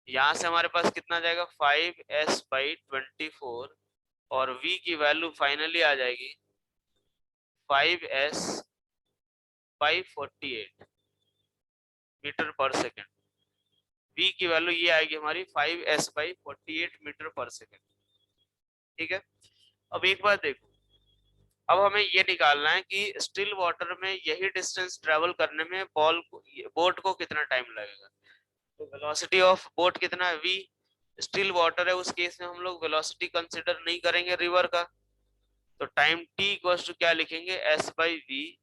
यहाँ से हमारे पास कितना जाएगा 5s/24 और v की वैल्यू फाइनली आ जाएगी 5s/48 metre per second. v की वैल्यू ये आएगी हमारी 5s/48 मीटर पर सेकेंड। ठीक है, अब एक बात देखो, अब हमें ये निकालना है कि स्टिल वाटर में यही डिस्टेंस ट्रेवल करने में बोट को कितना टाइम लगेगा। तो वेलोसिटी ऑफ बोट कितना है v, स्टिल वाटर है उस केस में हम लोग वेलोसिटी कंसिडर नहीं करेंगे रिवर का, तो टाइम t इक्वल्स टू क्या लिखेंगे s/v,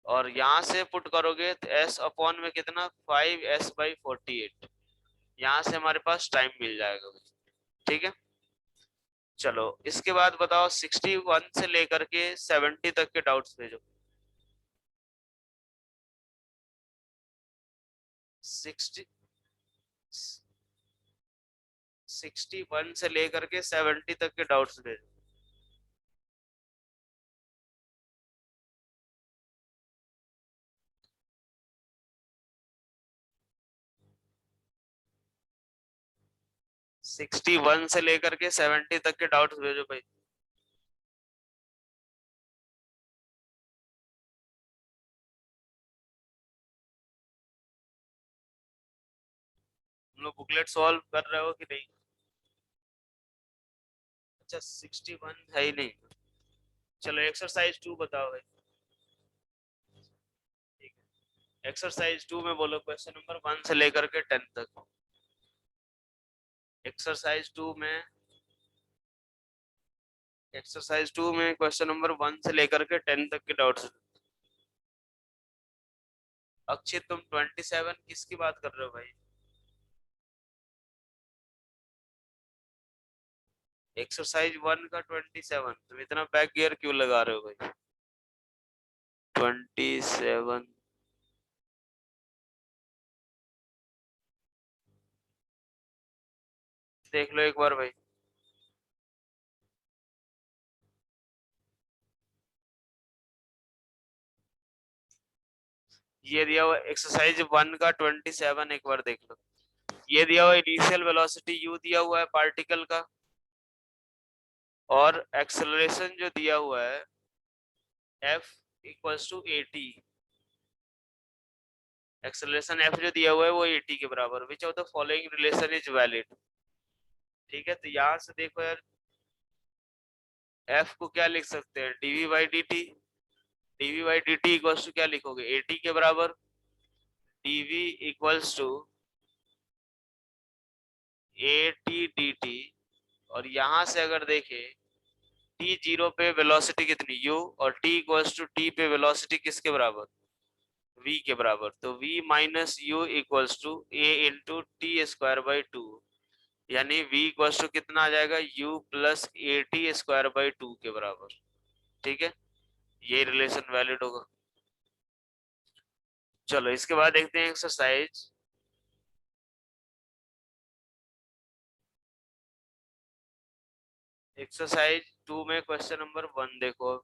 और यहाँ से पुट करोगे तो s अपॉन में कितना 5s/48, यहाँ से हमारे पास टाइम मिल जाएगा। ठीक है, चलो इसके बाद बताओ 61 से लेकर के 70 तक के डाउट्स भेजो। 60 61 से लेकर के 70 तक के डाउट्स भेजो। सिक्सटी वन से लेकर के 70 तक के डाउट्स भेजो भाई। तुम लोग बुकलेट सॉल्व कर रहे हो कि नहीं? अच्छा 61 है ही नहीं। चलो एक्सरसाइज 2 बताओ भाई। ठीक है, एक्सरसाइज 2 में बोलो क्वेश्चन नंबर 1 से लेकर के 10 तक। एक्सरसाइज 2 में क्वेश्चन नंबर 1 से लेकर के 10 तक के डाउट्स। अक्षय तुम 27 किसकी बात कर रहे हो भाई? एक्सरसाइज 1 का 27, तुम इतना बैक गियर क्यों लगा रहे हो भाई? 27 देख लो एक बार भाई। ये दिया हुआ एक्सरसाइज 1 का 27, एक बार देख लो। ये दिया हुआ इनिशियल वेलोसिटी u दिया हुआ है पार्टिकल का, और एक्सेलरेशन जो दिया हुआ है f equals to at। Acceleration f जो दिया हुआ है वो at के बराबर। Which of the following relation is valid. ठीक है, तो यहाँ से देखो यार, f को क्या लिख सकते हैं dv/dt। dv/dt इक्वल्स टू क्या लिखोगे at के बराबर, dv equals to at dt। और यहाँ से अगर देखें t जीरो पे वेलोसिटी कितनी u, और t इक्वल्स टू t पे वेलोसिटी किसके बराबर v के बराबर, तो v minus u equals to a into t square by two, यानी v इक्वल्स टू कितना आ जाएगा u plus a T square by two के बराबर। ठीक है, ये रिलेशन वैलिड होगा। चलो इसके बाद देखते हैं एक्सरसाइज। एक्सरसाइज 2 में क्वेश्चन नंबर 1 देखो।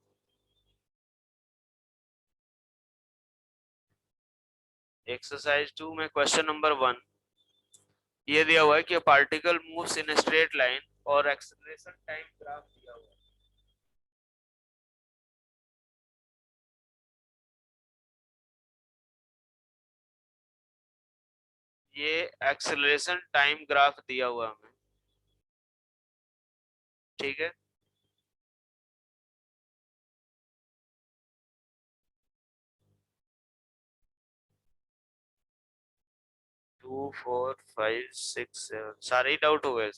एक्सरसाइज 2 में क्वेश्चन नंबर 1 ये दिया हुआ है कि particle moves in straight line और एक्सेलरेशन टाइम ग्राफ दिया हुआ है। ये एक्सेलरेशन टाइम ग्राफ दिया हुआ हमें। ठीक है, two four five six seven सारे ही डाउट हो गए।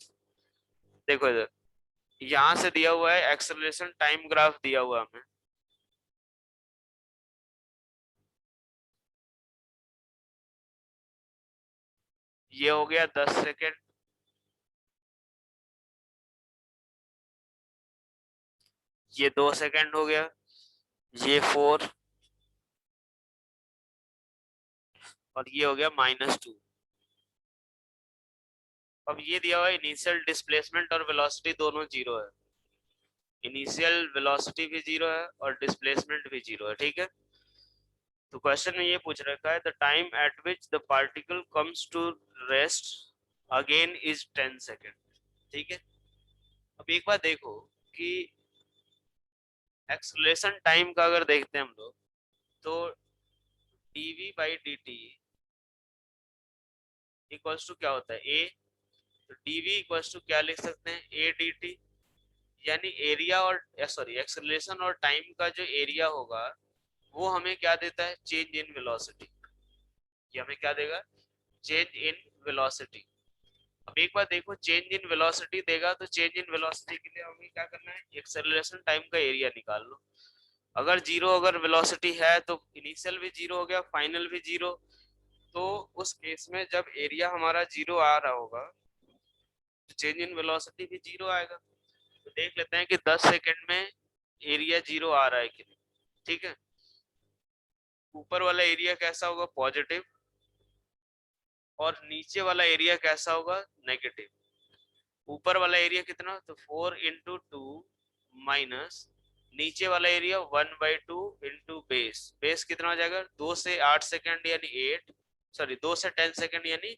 देखो इधर यहाँ से दिया हुआ है एक्सेलरेशन टाइम ग्राफ दिया हुआ हमें। ये हो गया 10 सेकेंड, ये 2 सेकेंड हो गया, ये 4, और ये हो गया -2। अब ये दिया हुआ है इनिशियल डिस्प्लेसमेंट और वेलोसिटी दोनों जीरो है। इनिशियल वेलोसिटी भी जीरो है और डिस्प्लेसमेंट भी जीरो है। ठीक है, तो क्वेश्चन में ये पूछ रखा है the time at which the particle comes to rest again is 10 second. ठीक है, अब एक बार देखो कि एक्सलेशन टाइम का अगर देखते हैं हम लोग, तो dv by dt equals to क्या होता है, a। तो dv इक्वल्स टू क्या लिख सकते हैं, a dt, यानी एरिया और सॉरी एक्सेलरेशन और टाइम का जो एरिया होगा वो हमें क्या देता है, चेंज इन वेलोसिटी। ये हमें क्या देगा, चेंज इन वेलोसिटी। अब एक बार देखो, चेंज इन वेलोसिटी देगा तो चेंज इन वेलोसिटी के लिए हमें क्या करना है, एक्सेलरेशन टाइम का एरिया निकाल लो। अगर जीरो अगर वेलोसिटी है तो इनिशियल भी जीरो हो गया, फाइनल भी जीरो। तो उस केस में जब एरिया हमारा जीरो आ रहा होगा तो चेंज इन वेलोसिटी भी जीरो आएगा। तो देख लेते हैं कि 10 सेकंड में एरिया जीरो आ रहा है कि नहीं। ठीक है, ऊपर वाला एरिया कैसा होगा, पॉजिटिव, और नीचे वाला एरिया कैसा होगा, नेगेटिव। ऊपर वाला एरिया कितना, तो 4 × 2 माइनस नीचे वाला एरिया 1/2 इंटू बेस। बेस कितना हो जाएगा, 2 से 8 सेकंड यानी 8, सॉरी 2 से 10 सेकंड यानी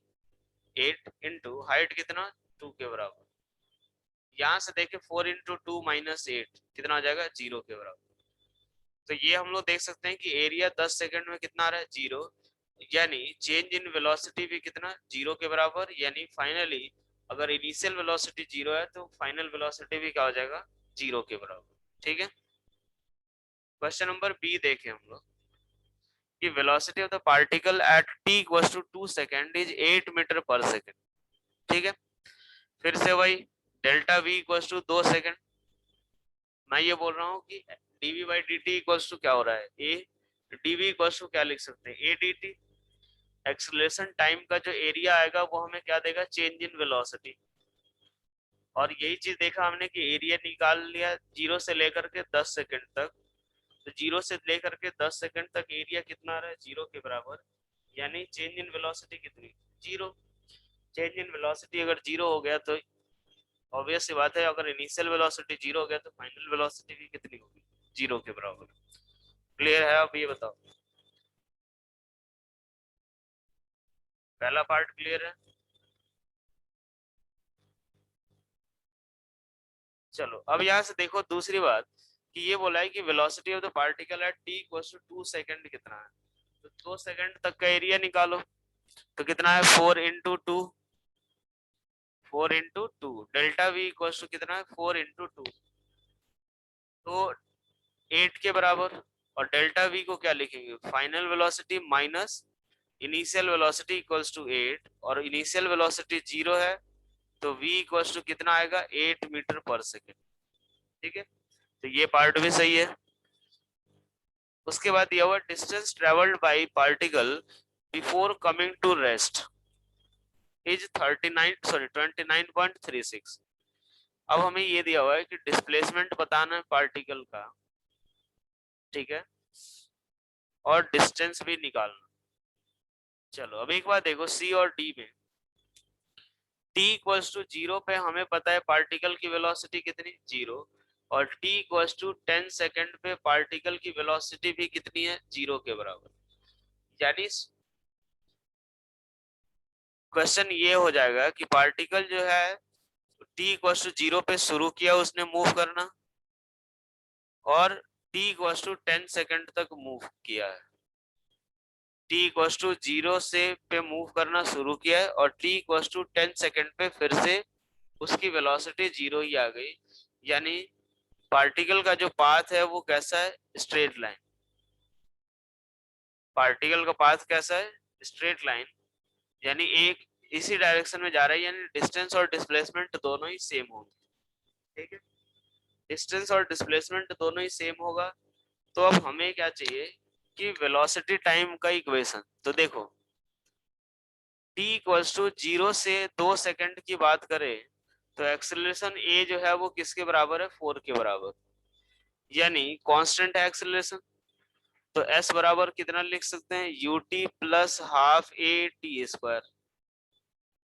8 इंटू हाइट कितना, 2 के बराबर। यहाँ से देखे 4 × 2 माइनस 8 कितना हो जाएगा, 0 के बराबर। तो ये हम लोग देख सकते हैं कि एरिया 10 सेकंड में कितना आ रहा है, 0, यानी चेंज इन वेलोसिटी भी कितना, 0 के बराबर। यानी फाइनली अगर इनिशियल वेलोसिटी 0 है तो फाइनल वेलोसिटी भी क्या हो जाएगा, 0 के बराबर। ठीक है, क्वेश्चन नंबर बी देखें हम लोग कि velocity of the particle at t equals to 2 second is 8 metre per second. ठीक है, फिर से वही delta v equals to 2 second. मैं ये बोल रहा हूँ कि dv by dt equals to क्या हो रहा है, a। dv इक्वल्स टू क्या लिख सकते हैं, a dt। एक्सेलरेशन टाइम का जो एरिया आएगा वो हमें क्या देगा, चेंज इन वेलोसिटी। और यही चीज देखा हमने कि एरिया निकाल लिया 0 से लेकर के 10 सेकंड तक। तो 0 से लेकर के 10 सेकंड तक एरिया कितना आ रहा है, 0 के बराबर। यानी चेंज इन वेलोसिटी कितनी, 0। चेंज इन वेलोसिटी अगर 0 हो गया तो ऑब्वियस सी बात है, अगर इनिशियल वेलोसिटी 0 हो गया तो फाइनल वेलोसिटी भी कितनी होगी, 0 के बराबर। क्लियर है, अब ये बताओ, पहला पार्ट क्लियर है। चलो अब यहाँ से देखो दूसरी बात कि ये बोला है कि velocity of the particle at t equals to 2 second कितना है। तो 2 सेकंड तक का एरिया निकालो, तो कितना है, 4 × 2, 4 × 2 डेल्टा v इक्वल्स टू कितना है, 4 × 2, तो 8 के बराबर। और डेल्टा v को क्या लिखेंगे, final velocity minus initial velocity equals to 8, और इनिशियल वेलोसिटी 0 है तो v इक्वल्स टू कितना आएगा, 8 मीटर पर सेकंड। ठीक है, तो ये पार्ट भी सही है। उसके बाद दिया हुआ distance travelled by particle before coming to rest is 29.36। अब हमें ये दिया हुआ है कि डिस्प्लेसमेंट बताना है पार्टिकल का, ठीक है, और डिस्टेंस भी निकालना। चलो अब एक बार देखो, सी और डी में t इक्वल्स टू 0 पे हमें पता है पार्टिकल की वेलोसिटी कितनी, 0, और t इक्वल्स टू 10 सेकंड पे पार्टिकल की वेलोसिटी भी कितनी है, 0 के बराबर। यानी क्वेश्चन ये हो जाएगा कि पार्टिकल जो है t इक्वल्स टू 0 पे शुरू किया उसने मूव करना, और t इक्वल्स टू 10 सेकंड तक मूव किया है। t इक्वल्स टू 0 से पे मूव करना शुरू किया है और t इक्वल्स टू 10 सेकंड पे फिर से उसकी वेलोसिटी 0 ही आ गई। यानी पार्टिकल का जो पाथ है वो कैसा है, स्ट्रेट लाइन। पार्टिकल का पाथ कैसा है, स्ट्रेट लाइन, यानी एक इसी डायरेक्शन में जा रहा है, यानी डिस्टेंस और डिस्प्लेसमेंट दोनों ही सेम होंगे। ठीक है, डिस्टेंस और डिस्प्लेसमेंट दोनों ही सेम होगा। तो अब हमें क्या चाहिए कि वेलोसिटी टाइम का इक्वेशन। तो देखो t इक्वल्स टू 0 से 2 सेकंड की बात करें तो एक्सेलरेशन a जो है वो किसके बराबर है, 4 के बराबर, यानी कांस्टेंट है एक्सेलरेशन। तो s बराबर कितना लिख सकते हैं, ut plus half a t square,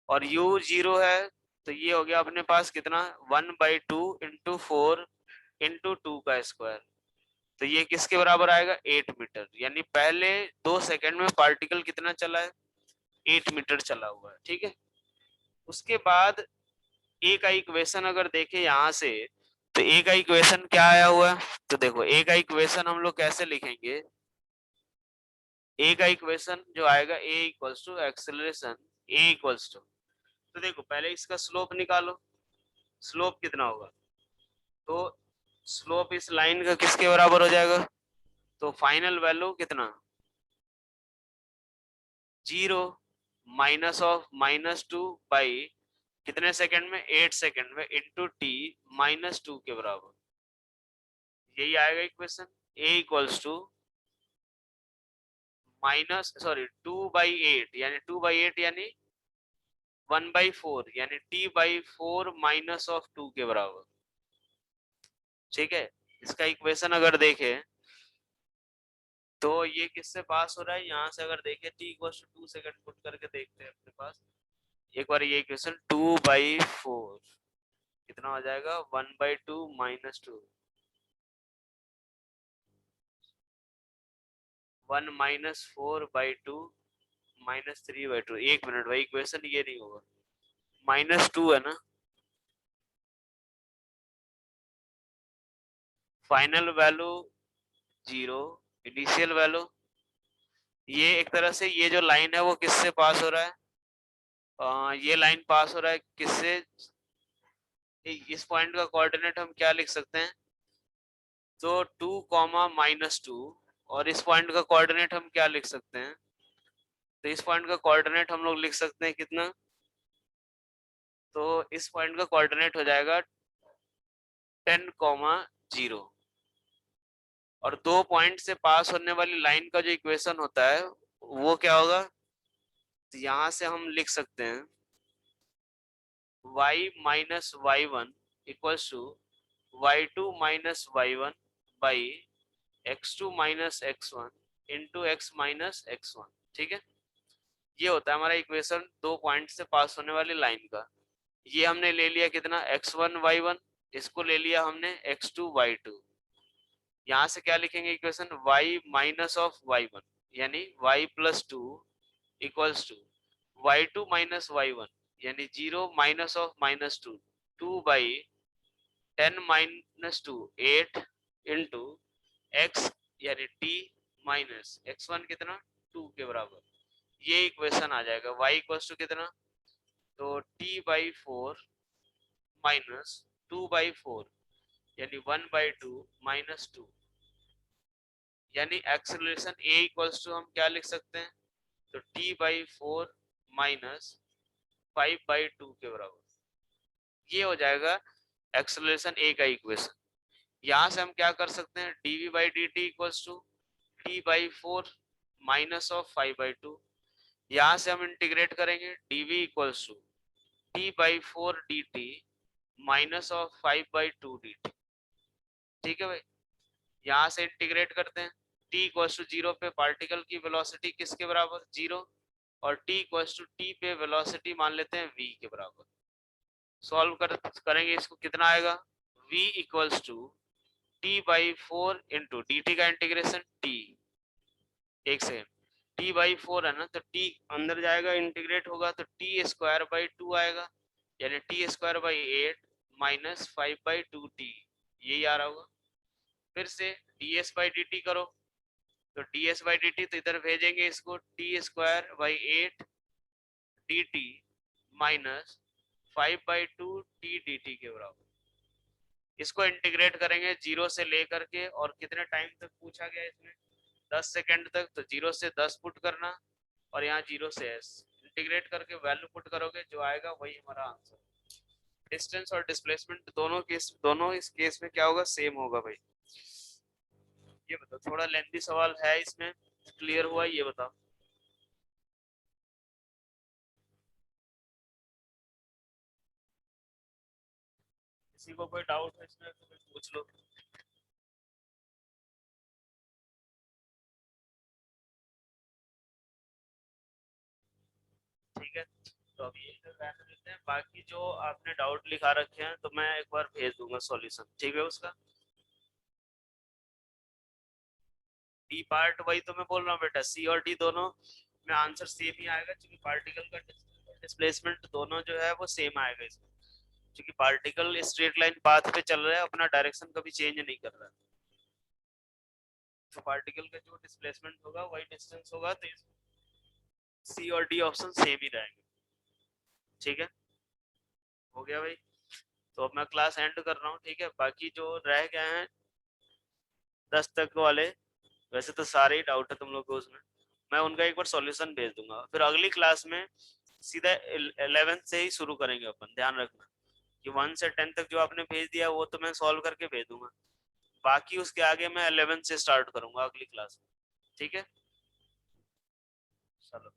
और u 0 है तो ये हो गया अपने पास कितना, 1/2 इंटू 4 इंटू 2 का स्क्वायर। तो ये किसके बराबर आएगा, 8 मीटर। यानी पहले 2 सेकंड में पार्टिकल कितना चला है, 8 मीटर चला हुआ है। ठीक है, उसके बाद ए का इक्वेशन अगर देखें यहाँ से, तो ए का इक्वेशन क्या आया हुआ है, तो देखो ए का इक्वेशन हम लोग कैसे लिखेंगे, ए का इक्वेशन जो आएगा A equals to acceleration A equals to, तो देखो पहले इसका स्लोप निकालो, स्लोप कितना होगा, तो स्लोप इस लाइन का किसके बराबर हो जाएगा, तो फाइनल वैल्यू कितना, 0 माइनस ऑफ -2 बाई कितने सेकंड में, 8 सेकंड में, इंटू टी -2 के बराबर, यही आएगा equation. A equals to minus sorry 2/8 यानी 2/8 यानी 1/4 यानी t/4 -2 के बराबर, ठीक है। इसका इक्वेशन अगर देखें तो ये किससे पास हो रहा है, यहाँ से अगर देखें t equals to 2 second put करके देखते हैं अपने पास, एक बार ये इक्वेशन 2/4 कितना हो जाएगा, 1/2 -2, 1 -4/2 -3/2, 1 मिनट भाई इक्वेशन ये नहीं होगा, -2 है ना, फाइनल वैल्यू 0, इनिशियल वैल्यू, ये एक तरह से ये जो लाइन है वो किससे पास हो रहा है, ये लाइन पास हो रहा है किससे, इस पॉइंट का कोऑर्डिनेट हम क्या लिख सकते हैं, तो 2, -2, और इस पॉइंट का कोऑर्डिनेट हम क्या लिख सकते हैं, तो इस पॉइंट का कोऑर्डिनेट हम लोग लिख सकते हैं कितना, तो इस पॉइंट का कोऑर्डिनेट हो जाएगा 10, 0, और दो पॉइंट से पास होने वाली लाइन का जो इक्वेशन होता है वो क्या होगा, तो यहां से हम लिख सकते हैं y minus y1 equals to y2 minus y1 by x2 minus x1 into x minus x1, ठीक है। ये होता है हमारा इक्वेशन दो पॉइंट से पास होने वाली लाइन का। ये हमने ले लिया कितना, x1 y1, इसको ले लिया हमने x2 y2, यहाँ से क्या लिखेंगे equation y minus of y1 यानी y plus 2 equals to y2 minus y1 यानी 0 माइनस ऑफ -2, 2/10 - 2 8 इंटू x यानी t माइनस x1 कितना 2 के बराबर, ये इक्वेशन आ जाएगा y इक्वल्स टू कितना, तो t/4 माइनस 2/4 यानी 1/2 -2, यानी एक्सेलरेशन a इक्वल्स टू हम क्या लिख सकते हैं, तो t/4 माइनस 5/2 के बराबर, ये हो जाएगा एक्सेलरेशन a का इक्वेशन। यहाँ से हम क्या कर सकते हैं, dv/dt equals to t/4 minus of 5/2, यहाँ से हम इंटीग्रेट करेंगे dv equals to t/4 dt minus of 5/2 dt, ठीक है भाई। यहाँ से इंटीग्रेट करते हैं, t इक्वल्स टू 0 पे पार्टिकल की वेलोसिटी किसके बराबर 0, और t इक्वल्स टू t पे वेलोसिटी मान लेते हैं v के बराबर। सॉल्व करेंगे इसको, कितना आएगा, v equals to t/4 into d t का इंटीग्रेशन t, एक सेकेंड, t/4 है ना, तो t अंदर जाएगा इंटीग्रेट होगा तो t²/2 आएगा यानी t²/8 माइनस 5/2t, यही आ रहा होगा। फिर से ds/dt करो, तो ds/dt तो इधर भेजेंगे इसको t²/8 dt minus 5/2t dt के बराबर। इसको इंटीग्रेट करेंगे 0 से लेकर के, और कितने टाइम तक पूछा गया इसमें, 10 सेकंड तक, तो 0 से 10 पुट करना और यहाँ 0 से s इंटीग्रेट करके वैल्यू पुट करोगे, जो आएगा वही हमारा आंसर। डिस्टेंस और डिस्प्लेसमेंट दोनों इस केस में क्या होगा, सेम होगा भाई। ये बताओ, थोड़ा लेंथी सवाल है इसमें, क्लियर हुआ ये बताओ। किसी को कोई डाउट है इसमें तो पूछ लो। ठीक है, तो अभी यही तक रहने देते हैं, बाकी जो आपने डाउट लिखा रखे हैं तो मैं एक बार भेज दूंगा सॉल्यूशन, ठीक है उसका। डी पार्ट वही तो मैं बोल रहा हूँ बेटा, सी और डी दोनों में आंसर सेम ही आएगा क्योंकि पार्टिकल का डिस्टेंस डिस्प्लेसमेंट दोनों जो है वो सेम आएगा इसमें, क्योंकि पार्टिकल स्ट्रेट लाइन पाथ पे चल रहा है, अपना डायरेक्शन कभी चेंज नहीं कर रहा है। तो पार्टिकल का जो डिस्प्लेसमेंट होगा वही डिस्टेंस होगा, तो सी और डी ऑप्शन सेम ही रहेंगे। ठीक है, हो गया भाई। तो अब मैं क्लास एंड कर रहा हूँ, ठीक है। बाकी जो रह गए हैं 10 तक वाले, वैसे तो सारे ही डाउट है तुम लोग को उसमें, मैं उनका एक बार सॉल्यूशन भेज दूंगा। फिर अगली क्लास में सीधा 11th से ही शुरू करेंगे अपन, ध्यान रखना कि 1 से 10 तक जो आपने भेज दिया वो तो मैं सॉल्व करके भेज दूंगा, बाकी उसके आगे मैं 11th से स्टार्ट करूंगा अगली क्लास में। ठीक है, चलो।